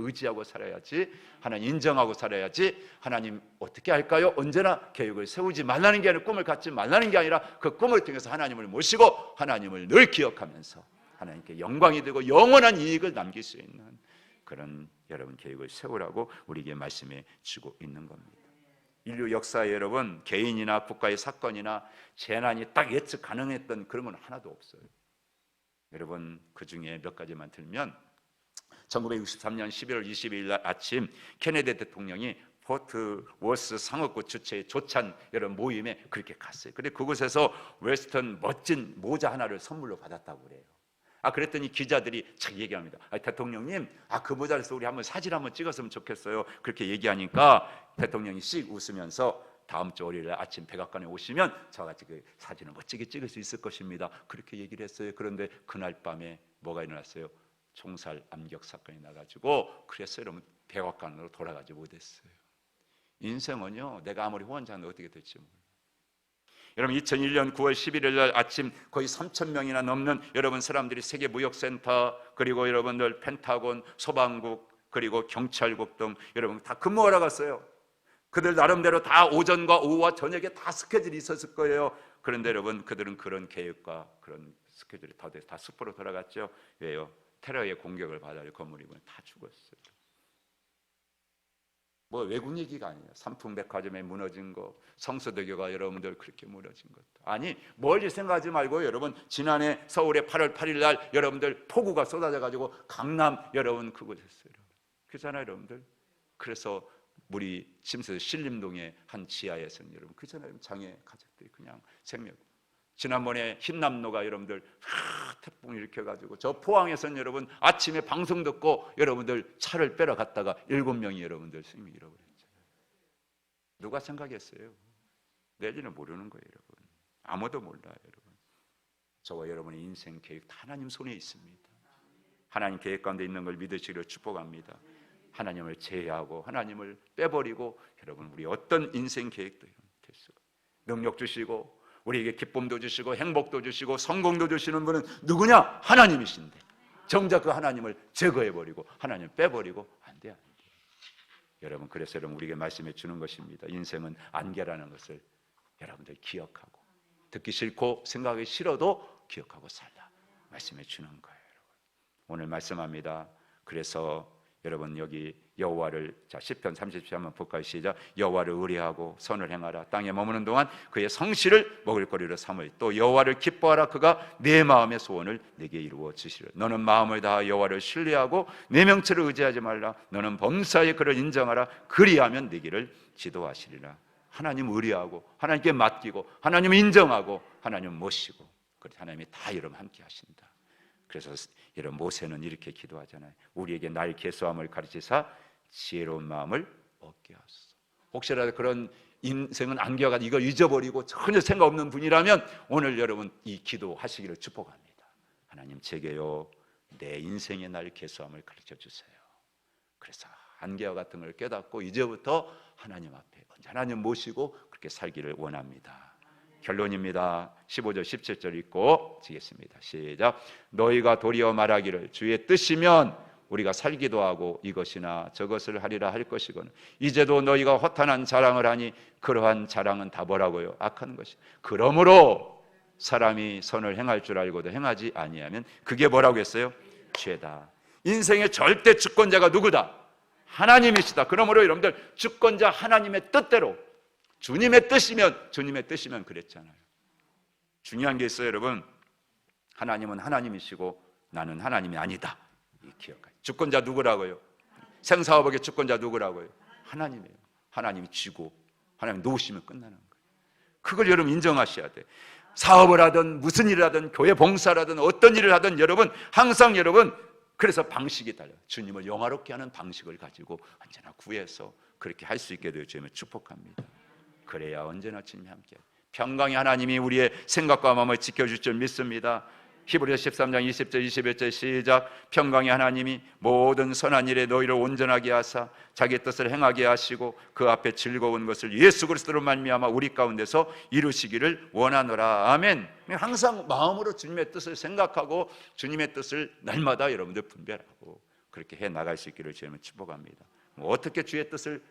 의지하고 살아야지, 하나님 인정하고 살아야지. 하나님 어떻게 할까요? 언제나 계획을 세우지 말라는 게 아니라, 꿈을 갖지 말라는 게 아니라 그 꿈을 통해서 하나님을 모시고 하나님을 늘 기억하면서 하나님께 영광이 되고 영원한 이익을 남길 수 있는 그런 여러분 계획을 세우라고 우리에게 말씀해 주고 있는 겁니다. 인류 역사에 여러분 개인이나 국가의 사건이나 재난이 딱 예측 가능했던 그런 건 하나도 없어요. 여러분 그 중에 몇 가지만 들면 1963년 11월 22일 날 아침 케네디 대통령이 포트 워스 상업구 주최의 조찬 여러분 모임에 그렇게 갔어요. 근데 그곳에서 웨스턴 멋진 모자 하나를 선물로 받았다고 그래요. 그랬더니 기자들이 착 얘기합니다. 대통령님, 그 모자에서 우리 한번 사진 한번 찍었으면 좋겠어요. 그렇게 얘기하니까 대통령이 씩 웃으면서 다음 주 월요일 아침 백악관에 오시면 저같이 그 사진을 멋지게 찍을 수 있을 것입니다, 그렇게 얘기를 했어요. 그런데 그날 밤에 뭐가 일어났어요? 총살 암격 사건이 나가지고 그래서 여러분 백악관으로 돌아가지 못했어요. 인생은요, 내가 아무리 후원자는 어떻게 될지 몰라요. 여러분 2001년 9월 11일 날 아침 거의 3,000명이나 넘는 여러분 사람들이 세계무역센터, 그리고 여러분들 펜타곤, 소방국, 그리고 경찰국 등 여러분 다 근무하러 갔어요. 그들 나름대로 다 오전과 오후와 저녁에 다 스케줄이 있었을 거예요. 그런데 여러분 그들은 그런 계획과 그런 스케줄이 다 숲으로 돌아갔죠. 왜요? 테러의 공격을 받아요. 건물이 다 죽었어요. 뭐 외국 얘기가 아니에요. 삼풍백화점에 무너진 거, 성서대교가 여러분들 그렇게 무너진 것도 아니, 멀리 생각하지 말고 여러분 지난해 서울에 8월 8일 날 여러분들 폭우가 쏟아져 가지고 강남 여러분 그곳했어요. 그잖아요 여러분들. 그래서 우리 침수 신림동의 한 지하에서는 여러분 그잖아요, 장애 가족들이 그냥 생명. 지난번에 흰남노가 여러분들 태풍 일으켜가지고 저 포항에서는 여러분 아침에 방송 듣고 여러분들 차를 빼러 갔다가 7명이 여러분들 생명 잃어버렸죠. 누가 생각했어요? 내일은 모르는 거예요 여러분. 아무도 몰라요 여러분. 저와 여러분의 인생 계획 다 하나님 손에 있습니다. 하나님 계획 가운데 있는 걸 믿으시기를 축복합니다. 하나님을 제외하고 하나님을 빼버리고 여러분 우리 어떤 인생 계획도 될 수가, 능력 주시고 우리에게 기쁨도 주시고 행복도 주시고 성공도 주시는 분은 누구냐? 하나님이신데 정작 그 하나님을 제거해버리고 하나님을 빼버리고 안 돼요. 여러분 그래서 여러분 우리에게 말씀해 주는 것입니다. 인생은 안개라는 것을 여러분들 기억하고, 듣기 싫고 생각하기 싫어도 기억하고 살라 말씀해 주는 거예요. 여러분 오늘 말씀합니다. 그래서 여러분 여기 여호와를, 자 시편 30편 한번 볼까요? 시작. 여호와를 의뢰하고 선을 행하라. 땅에 머무는 동안 그의 성실을 먹을거리로 삼을. 또 여호와를 기뻐하라. 그가 내 마음의 소원을 내게 이루어 주시리라. 너는 마음을 다하 여호와를 신뢰하고 내 명철을 의지하지 말라. 너는 범사에 그를 인정하라. 그리하면 네 길을 지도하시리라. 하나님 의뢰하고 하나님께 맡기고 하나님 인정하고 하나님 모시고, 그래서 하나님이 다 여러분 함께 하신다. 그래서 여러분 모세는 이렇게 기도하잖아요. 우리에게 날 계수함을 가르치사 지혜로운 마음을 얻게 하소서. 혹시라도 그런 인생은 안개가 이거 잊어버리고 전혀 생각 없는 분이라면 오늘 여러분 이 기도하시기를 축복합니다. 하나님 제게요 내 인생의 날 계수함을 가르쳐 주세요. 그래서 안개와 같은 걸 깨닫고 이제부터 하나님 앞에 하나님 모시고 그렇게 살기를 원합니다. 결론입니다. 15절 17절 읽고 지겠습니다. 시작. 너희가 도리어 말하기를 주의 뜻이면 우리가 살기도 하고 이것이나 저것을 하리라 할 것이거늘 이제도 너희가 허탄한 자랑을 하니 그러한 자랑은 다 뭐라고요? 악한 것이. 그러므로 사람이 선을 행할 줄 알고도 행하지 아니하면 그게 뭐라고 했어요? 죄다. 인생의 절대 주권자가 누구다? 하나님이시다. 그러므로 여러분들 주권자 하나님의 뜻대로, 주님의 뜻이면 그랬잖아요. 중요한 게 있어요 여러분. 하나님은 하나님이시고 나는 하나님이 아니다. 이 기억하세요. 주권자 누구라고요? 생사화복의 주권자 누구라고요? 하나님이에요. 하나님이 쥐고 하나님 놓으시면 끝나는 거예요. 그걸 여러분 인정하셔야 돼요. 사업을 하든 무슨 일을 하든 교회 봉사를 하든 어떤 일을 하든 여러분 항상 여러분 그래서 방식이 달라요. 주님을 영화롭게 하는 방식을 가지고 언제나 구해서 그렇게 할 수 있게 되어 주님을 축복합니다. 그래야 언제나 주님이 함께 평강의 하나님이 우리의 생각과 마음을 지켜줄 줄 믿습니다. 히브리서 13장 20절 21절 시작. 평강의 하나님이 모든 선한 일에 너희를 온전하게 하사 자기 뜻을 행하게 하시고 그 앞에 즐거운 것을 예수 그리스도로 말미암아 우리 가운데서 이루시기를 원하노라. 아멘. 항상 마음으로 주님의 뜻을 생각하고 주님의 뜻을 날마다 여러분들 분별하고 그렇게 해 나갈 수 있기를 주님은 축복합니다. 어떻게 주의 뜻을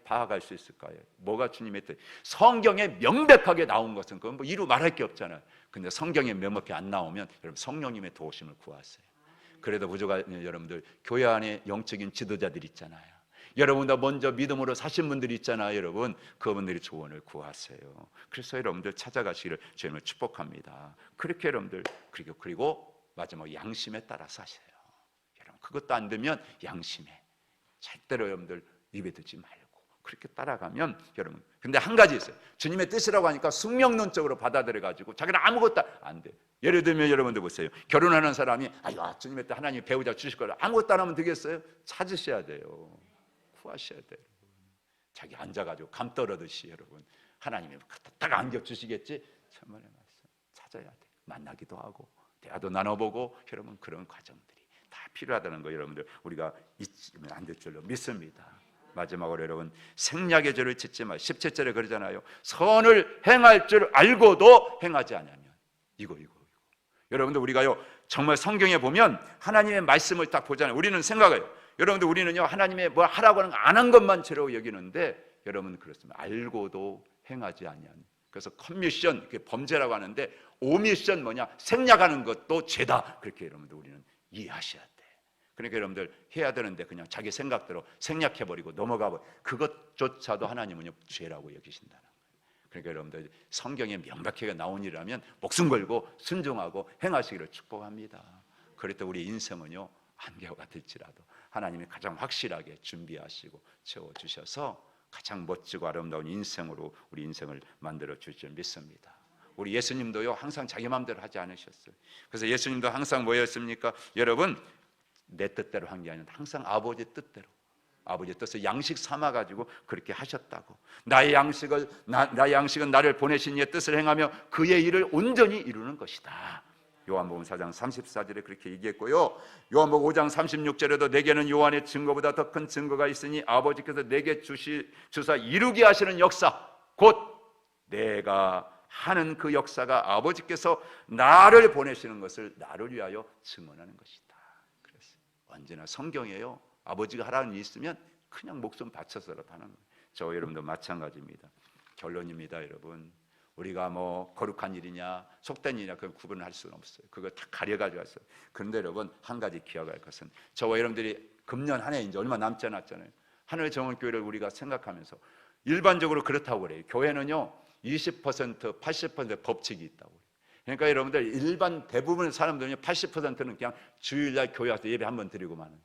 파악할 수 있을까요? 뭐가 주님의 뜻? 성경에 명백하게 나온 것은 그건 뭐 이루 말할 게 없잖아요. 근데 성경에 명백하게 안 나오면 여러분 성령님의 도우심을 구하세요. 그래도 부족한 여러분들 교회 안에 영적인 지도자들 있잖아요. 여러분보다 먼저 믿음으로 사신 분들이 있잖아요. 여러분 그분들이 조언을 구하세요. 그래서 여러분들 찾아가시기를 주님을 축복합니다. 그렇게 여러분들 그리고 마지막 양심에 따라서 하세요. 여러분 그것도 안 되면 양심에 절대로 여러분들 입에 듣지 말고 그렇게 따라가면 여러분 근데 한 가지 있어요. 주님의 뜻이라고 하니까 숙명론적으로 받아들여 가지고 자기는 아무것도 안 돼. 예를 들면 여러분들 보세요. 결혼하는 사람이 주님의 뜻 하나님이 배우자 주실 거라 아무것도 안 하면 되겠어요? 찾으셔야 돼요. 구하셔야 돼요. 자기 앉아가지고 감 떨어듯이 여러분 하나님이 딱 안겨주시겠지? 천만의 말씀 찾아야 돼. 만나기도 하고 대화도 나눠보고 여러분 그런 과정들이 다 필요하다는 거 여러분들 우리가 잊으면 안 될 줄로 믿습니다. 마지막으로 여러분 생략의 죄를 짓지 마. 17절에 그러잖아요. 선을 행할 줄 알고도 행하지 않으면 이거 여러분들 우리가요 정말 성경에 보면 하나님의 말씀을 딱 보잖아요. 우리는 생각해요. 여러분들 우리는요 하나님의 뭐 하라고 하는 거 안 한 것만 죄라고 여기는데 여러분 그렇습니다. 알고도 행하지 않으면 그래서 커미션 범죄라고 하는데 오미션 뭐냐 생략하는 것도 죄다 그렇게 여러분들 우리는 이해하셔야 돼. 그러니까 여러분들 해야 되는데 그냥 자기 생각대로 생략해버리고 넘어가버려 그것조차도 하나님은 죄라고 여기신다는 거예요. 그러니까 여러분들 성경에 명백하게 나온 일이라면 목숨 걸고 순종하고 행하시기를 축복합니다. 그럴 때 우리 인생은요 안개와 같을지라도 하나님이 가장 확실하게 준비하시고 채워주셔서 가장 멋지고 아름다운 인생으로 우리 인생을 만들어 줄 줄 믿습니다. 우리 예수님도요 항상 자기 마음대로 하지 않으셨어요. 그래서 예수님도 항상 뭐였습니까? 여러분 내 뜻대로 한 게 아니라 항상 아버지 뜻대로 아버지 뜻을 양식 삼아가지고 그렇게 하셨다고. 나의 양식은 나를 보내신 이의 뜻을 행하며 그의 일을 온전히 이루는 것이다. 요한복음 4장 34절에 그렇게 얘기했고요. 요한복음 5장 36절에도 내게는 요한의 증거보다 더 큰 증거가 있으니 아버지께서 내게 주사 이루게 하시는 역사 곧 내가 하는 그 역사가 아버지께서 나를 보내시는 것을 나를 위하여 증언하는 것이다. 그래서 언제나 성경에요 아버지가 하라는 일이 있으면 그냥 목숨 바쳐서라도 하는 거예요. 저 여러분도 마찬가지입니다. 결론입니다. 여러분 우리가 뭐 거룩한 일이냐 속된 일이냐 그 구분을 할 수는 없어요. 그거 다 가려가지고 왔어요. 그런데 여러분 한 가지 기억할 것은 저와 여러분들이 금년 한 해 이제 얼마 남지 않았잖아요. 하늘의 정원교회를 우리가 생각하면서 일반적으로 그렇다고 그래요. 교회는요 20% 80% 법칙이 있다고. 그러니까 여러분들 일반 대부분의 사람들은요 80%는 그냥 주일날 교회 와서 예배 한번 드리고 마는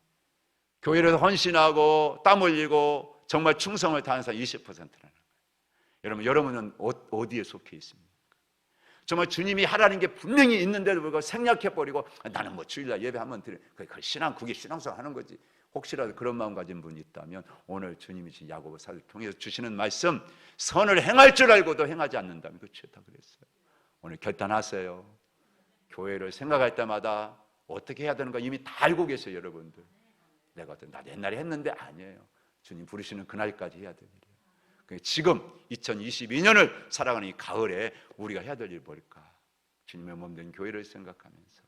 교회를 헌신하고 땀 흘리고 정말 충성을 다하는 사람 20%라는 거예요. 여러분은 어디에 속해 있습니까? 정말 주님이 하라는 게 분명히 있는데도 불구하고 생략해버리고 나는 뭐 주일날 예배 한번 드려 그게 신앙생활 하는 거지. 혹시라도 그런 마음 가진 분이 있다면 오늘 주님이 신 야고보서를 통해서 주시는 말씀 선을 행할 줄 알고도 행하지 않는다면 그 죄다 그랬어요. 오늘 결단하세요. 교회를 생각할 때마다 어떻게 해야 되는가 이미 다 알고 계세요. 여러분들 내가 나 옛날에 했는데 아니에요. 주님 부르시는 그날까지 해야 될 일이에요. 지금 2022년을 살아가는 이 가을에 우리가 해야 될 일이 뭘까? 주님의 몸된 교회를 생각하면서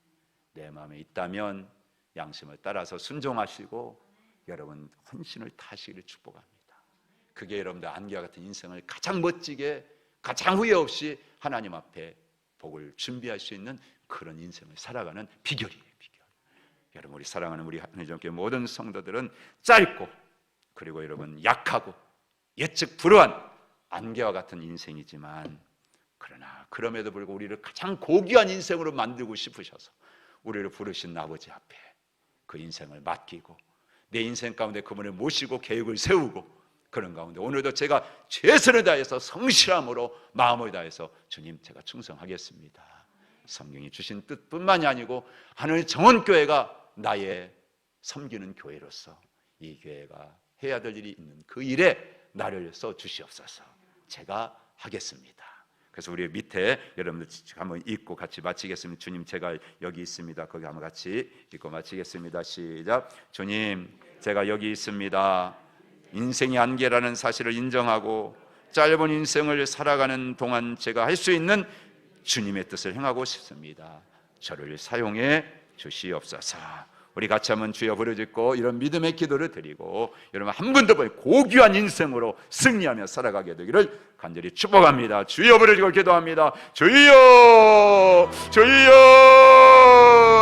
내 마음에 있다면 양심을 따라서 순종하시고 여러분 헌신을 다하시기를 축복합니다. 그게 여러분들 안개와 같은 인생을 가장 멋지게 가장 후회 없이 하나님 앞에 복을 준비할 수 있는 그런 인생을 살아가는 비결이에요. 비결. 여러분 우리 사랑하는 우리 하나님 교회 모든 성도들은 짧고 그리고 여러분 약하고 예측 불허한 안개와 같은 인생이지만 그러나 그럼에도 불구하고 우리를 가장 고귀한 인생으로 만들고 싶으셔서 우리를 부르신 아버지 앞에 그 인생을 맡기고 내 인생 가운데 그분을 모시고 계획을 세우고 그런 가운데 오늘도 제가 최선을 다해서 성실함으로 마음을 다해서 주님 제가 충성하겠습니다. 성경이 주신 뜻뿐만이 아니고 하늘 정원교회가 나의 섬기는 교회로서 이 교회가 해야 될 일이 있는 그 일에 나를 써 주시옵소서. 제가 하겠습니다. 그래서 우리 밑에 여러분들 한번 읽고 같이 마치겠습니다. 주님, 제가 여기 있습니다. 거기 한번 같이 읽고 마치겠습니다. 시작. 주님, 제가 여기 있습니다. 인생이 한계라는 사실을 인정하고 짧은 인생을 살아가는 동안 제가 할 수 있는 주님의 뜻을 행하고 싶습니다. 저를 사용해 주시옵소서. 우리 같이 한번 주여 부르짖고 이런 믿음의 기도를 드리고 여러분 한 번 더 고귀한 인생으로 승리하며 살아가게 되기를 간절히 축복합니다. 주여 부르짖고 기도합니다. 주여, 주여,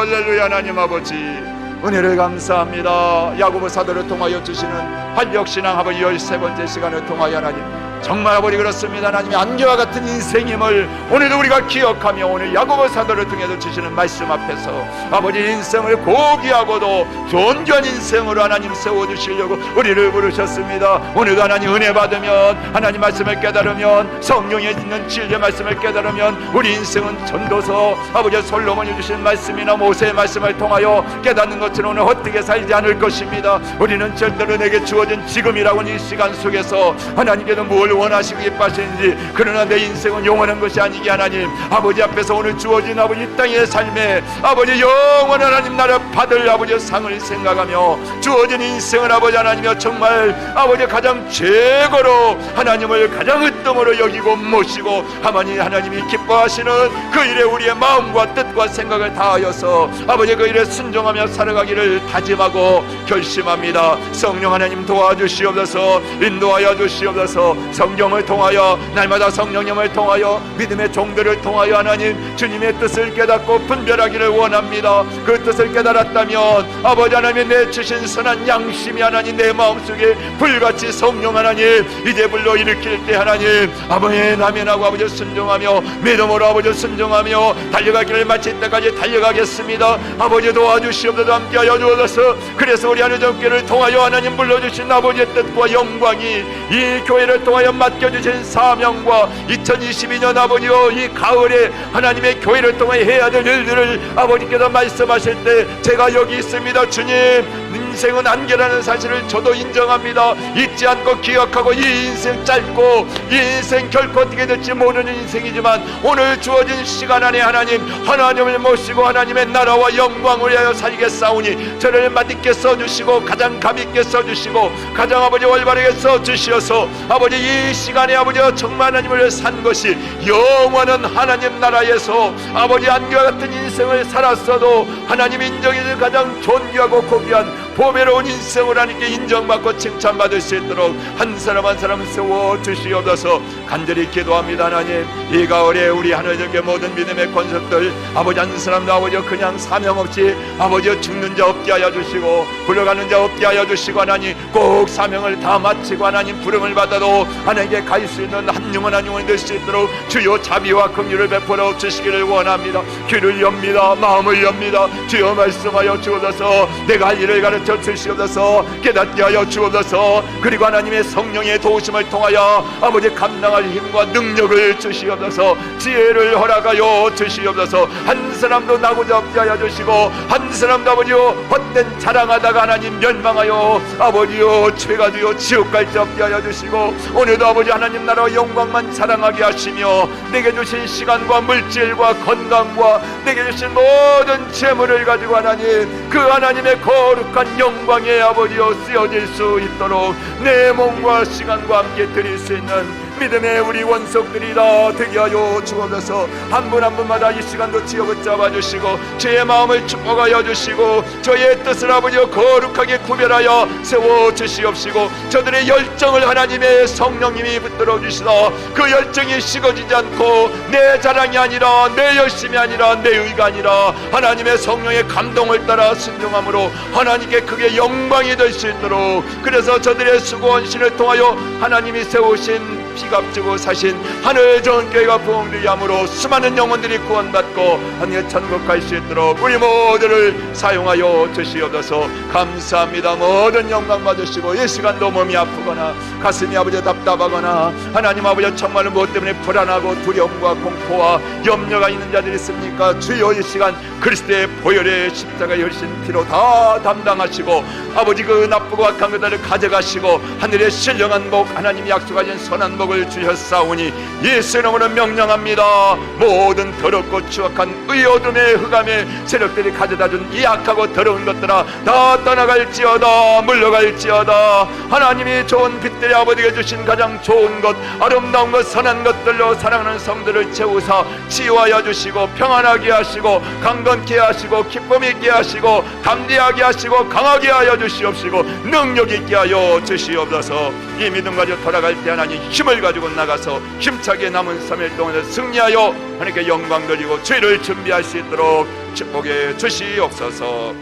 할렐루야. 하나님 아버지, 은혜를 감사합니다. 야고보 사도를 통하여 주시는 활력신앙 아버지 13번째 시간을 통하여 하나님, 정말 아버지 그렇습니다. 하나님의 안개와 같은 인생임을 오늘도 우리가 기억하며 오늘 야고보 사도를 통해서 주시는 말씀 앞에서 아버지 인생을 고귀하고도 존귀한 인생으로 하나님 세워주시려고 우리를 부르셨습니다. 오늘도 하나님 은혜 받으면, 하나님 말씀을 깨달으면, 성령에 있는 진리의 말씀을 깨달으면 우리 인생은 전도서 아버지 솔로몬이 주신 말씀이나 모세의 말씀을 통하여 깨닫는 것처럼 오늘 헛되게 살지 않을 것입니다. 우리는 절대로 내게 주어진 지금이라고 하는 이 시간 속에서 하나님께서 무엇을 원하시고 기뻐하시는지, 그러나 내 인생은 영원한 것이 아니게 하나님 아버지 앞에서 오늘 주어진 아버지 이 땅의 삶에 아버지 영원한 하나님 나라 받을 아버지 상을 생각하며 주어진 인생을 아버지 하나님이여 정말 아버지 가장 최고로 하나님을 가장 으뜸으로 여기고 모시고 하나님이 기뻐하시는 그 일에 우리의 마음과 뜻과 생각을 다하여서 아버지 그 일에 순종하며 살아가기를 다짐하고 결심합니다. 성령 하나님 도와주시옵소서. 인도하여 주시옵소서. 성경을 통하여 날마다 성령님을 통하여 믿음의 종들을 통하여 하나님 주님의 뜻을 깨닫고 분별하기를 원합니다. 그 뜻을 깨달았다면 아버지 하나님 내 주신 선한 양심이 하나님 내 마음속에 불같이 성령 하나님 이제 불러일으킬 때 하나님 아버지 나면하고 아버지 순종하며 믿음으로 아버지 순종하며 달려가기를 마칠 때까지 달려가겠습니다. 아버지 도와주시옵소서. 함께하여 주옵소서. 그래서 우리 하늘전교회를 통하여 하나님 불러주신 아버지의 뜻과 영광이 이 교회를 통하여 맡겨주신 사명과 2022년 아버지여 이 가을에 하나님의 교회를 통해 해야 될 일들을 아버지께서 말씀하실 때 제가 여기 있습니다. 주님, 인생은 안개라는 사실을 저도 인정합니다. 잊지 않고 기억하고 이 인생 짧고 이 인생 결코 어떻게 될지 모르는 인생이지만 오늘 주어진 시간 안에 하나님을 모시고 하나님의 나라와 영광을 위하여 살겠사오니 저를 맛있게 써주시고 가장 감있게 써주시고 가장 아버지 올바르게 써주시어서 아버지 이 시간에 아버지가 정말 하나님을 위해 산 것이 영원한 하나님 나라에서 아버지 안개와 같은 인생을 살았어도 하나님 인정해줄 가장 존귀하고 고귀한 보배로운 인생을 하나님께 인정받고 칭찬받을 수 있도록 한 사람 한 사람 세워주시옵소서. 간절히 기도합니다. 하나님 이 가을에 우리 하늘전교회 모든 믿음의 권속들 아버지 한 사람도 아버지 그냥 사명 없이 아버지 죽는 자 없게 하여 주시고 불러가는 자 없게 하여 주시고 하나님 꼭 사명을 다 마치고 하나님 부름을 받아도 하나님께 갈 수 있는 한 영혼 한 영혼이 될 수 있도록 주여 자비와 긍휼을 베풀어 주시기를 원합니다. 귀를 엽니다. 마음을 엽니다. 주여 말씀하여 주옵소서. 내가 할 일을 가르쳐 주시옵소서. 깨닫게 하여 주옵소서. 그리고 하나님의 성령의 도우심을 통하여 아버지 감당할 힘과 능력을 주시옵소서. 지혜를 허락하여 주시옵소서. 한 사람도 나고자 없게 하여 주시고 한 사람도 아버지여 헛된 자랑하다가 하나님 멸망하여 아버지여 죄가 되어 지옥 갈지 없게 하여 주시고 오늘도 아버지 하나님 나라와 영광만 자랑하게 하시며 내게 주신 시간과 물질과 건강과 내게 주신 모든 재물을 가지고 하나님 그 하나님의 거룩한 영광의 아버지여 쓰여질 수 있도록 내 몸과 시간과 함께 드릴 수 있는 믿음의 우리 원석들이다 되게 하여 주옵소서. 한 분 한 분마다 이 시간도 지어 붙잡아 주시고 저의 마음을 축복하여 주시고 저의 뜻을 아버지여 거룩하게 구별하여 세워 주시옵시고 저들의 열정을 하나님의 성령님이 붙들어 주시다 그 열정이 식어지지 않고 내 자랑이 아니라 내 열심이 아니라 내 의가 아니라 하나님의 성령의 감동을 따라 순종함으로 하나님께 그게 영광이 될 수 있도록 그래서 저들의 수고 헌신을 통하여 하나님이 세우신 피 값주고 사신 하늘 좋은 교회가 부흥되게 함으로 수많은 영혼들이 구원받고 하늘의 천국 갈 수 있도록 우리 모두를 사용하여 주시옵소서. 감사합니다. 모든 영광 받으시고 이 시간도 몸이 아프거나 가슴이 아버지 답답하거나 하나님 아버지 정말로 무엇 때문에 불안하고 두려움과 공포와 염려가 있는 자들이 있습니까? 주여 이 시간 그리스도의 보혈의 십자가의 흘리신 피로 다 담당하시고 아버지 그 나쁘고 악한 것들을 가져가시고 하늘의 신령한 복 하나님이 약속하신 선한 복을 주셨사오니 예수 이름으로 명령합니다. 모든 더럽고 추악한 의어둠의 흑암의 세력들이 가져다준 이 악하고 더러운 것들아 다 떠나갈지어다. 물러갈지어다. 하나님이 좋은 빛들이 아버지가 주신 가장 좋은 것 아름다운 것 선한 것들로 사랑하는 성들을 채우사 치유하여 주시고 평안하게 하시고 강건케 하시고 기쁨 있게 하시고 담대하게 하시고 강하게 하여 주시옵시고 능력 있게 하여 주시옵소서. 이 믿음 가지고 돌아갈 때 하나님 힘을 가지고 나가서 힘차게 남은 3일 동안 승리하여 하나님께 영광 돌리고 죄를 준비할 수 있도록 축복해 주시옵소서.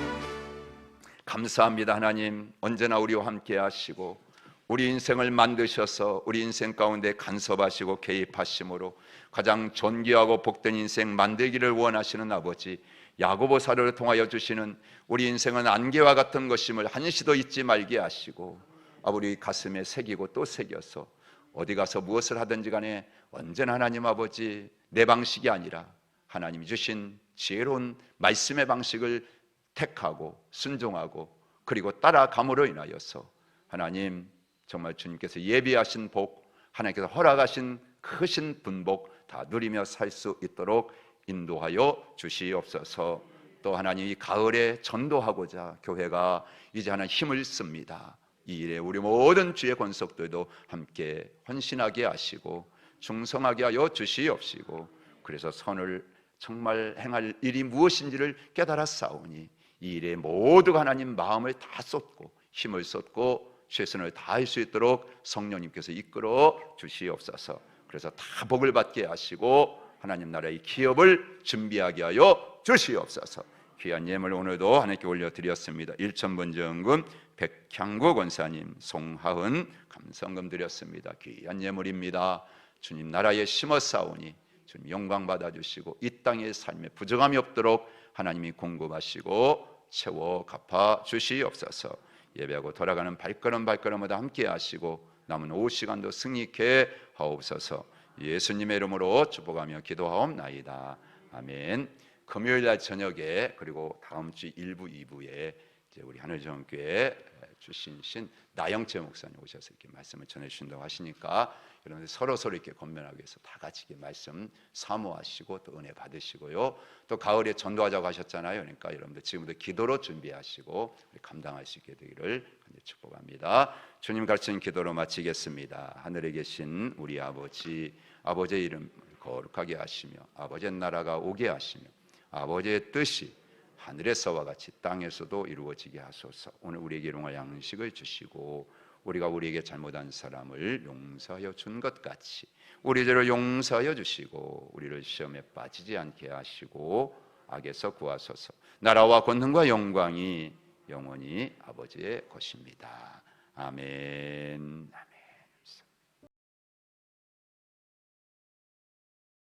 감사합니다. 하나님 언제나 우리와 함께 하시고 우리 인생을 만드셔서 우리 인생 가운데 간섭하시고 개입하심으로 가장 존귀하고 복된 인생 만들기를 원하시는 아버지, 야고보사를 통하여 주시는 우리 인생은 안개와 같은 것임을 한시도 잊지 말게 하시고 우리 가슴에 새기고 또 새겨서 어디 가서 무엇을 하든지 간에 언제나 하나님 아버지 내 방식이 아니라 하나님이 주신 지혜로운 말씀의 방식을 택하고 순종하고 그리고 따라감으로 인하여서 하나님 정말 주님께서 예비하신 복, 하나님께서 허락하신 크신 분복 다 누리며 살 수 있도록 인도하여 주시옵소서. 또 하나님 이 가을에 전도하고자 교회가 이제 하나님 힘을 씁니다. 이 일에 우리 모든 주의 권속들도 함께 헌신하게 하시고 충성하게 하여 주시옵시고 그래서 선을 정말 행할 일이 무엇인지를 깨달았사오니 이 일에 모두가 하나님 마음을 다 쏟고 힘을 쏟고 최선을 다할 수 있도록 성령님께서 이끌어 주시옵소서. 그래서 다 복을 받게 하시고 하나님 나라의 기업을 준비하게 하여 주시옵소서. 귀한 예물 오늘도 하나님께 올려드렸습니다. 1,000번정금 백향구 권사님, 송하은 감성금 드렸습니다. 귀한 예물입니다. 주님 나라에 심었사오니 주님 영광 받아주시고 이 땅의 삶에 부정함이 없도록 하나님이 공급하시고 채워 갚아 주시옵소서. 예배하고 돌아가는 발걸음마다 함께 하시고 남은 오후 시간도 승리케 하옵소서. 예수님의 이름으로 축복하며 기도하옵나이다. 아멘. 금요일날 저녁에 그리고 다음 주 1부 2부에 이제 우리 하늘정교회 주신신 나영채 목사님 오셔서 이렇게 말씀을 전해주신다고 하시니까 여러분들 서로 이렇게 건면하기 위해서 다 같이 이렇게 말씀 사모하시고 또 은혜 받으시고요. 또 가을에 전도하자고 하셨잖아요. 그러니까 여러분들 지금부터 기도로 준비하시고 감당할 수 있게 되기를 축복합니다. 주님 가르치는 기도로 마치겠습니다. 하늘에 계신 우리 아버지, 아버지의 이름 거룩하게 하시며 아버지의 나라가 오게 하시며 아버지의 뜻이 하늘에서와 같이 땅에서도 이루어지게 하소서. 오늘 우리에게 일용할 양식을 주시고 우리가 우리에게 잘못한 사람을 용서하여 준 것 같이 우리 죄를 용서하여 주시고 우리를 시험에 빠지지 않게 하시고 악에서 구하소서. 나라와 권능과 영광이 영원히 아버지의 것입니다. 아멘. 아멘.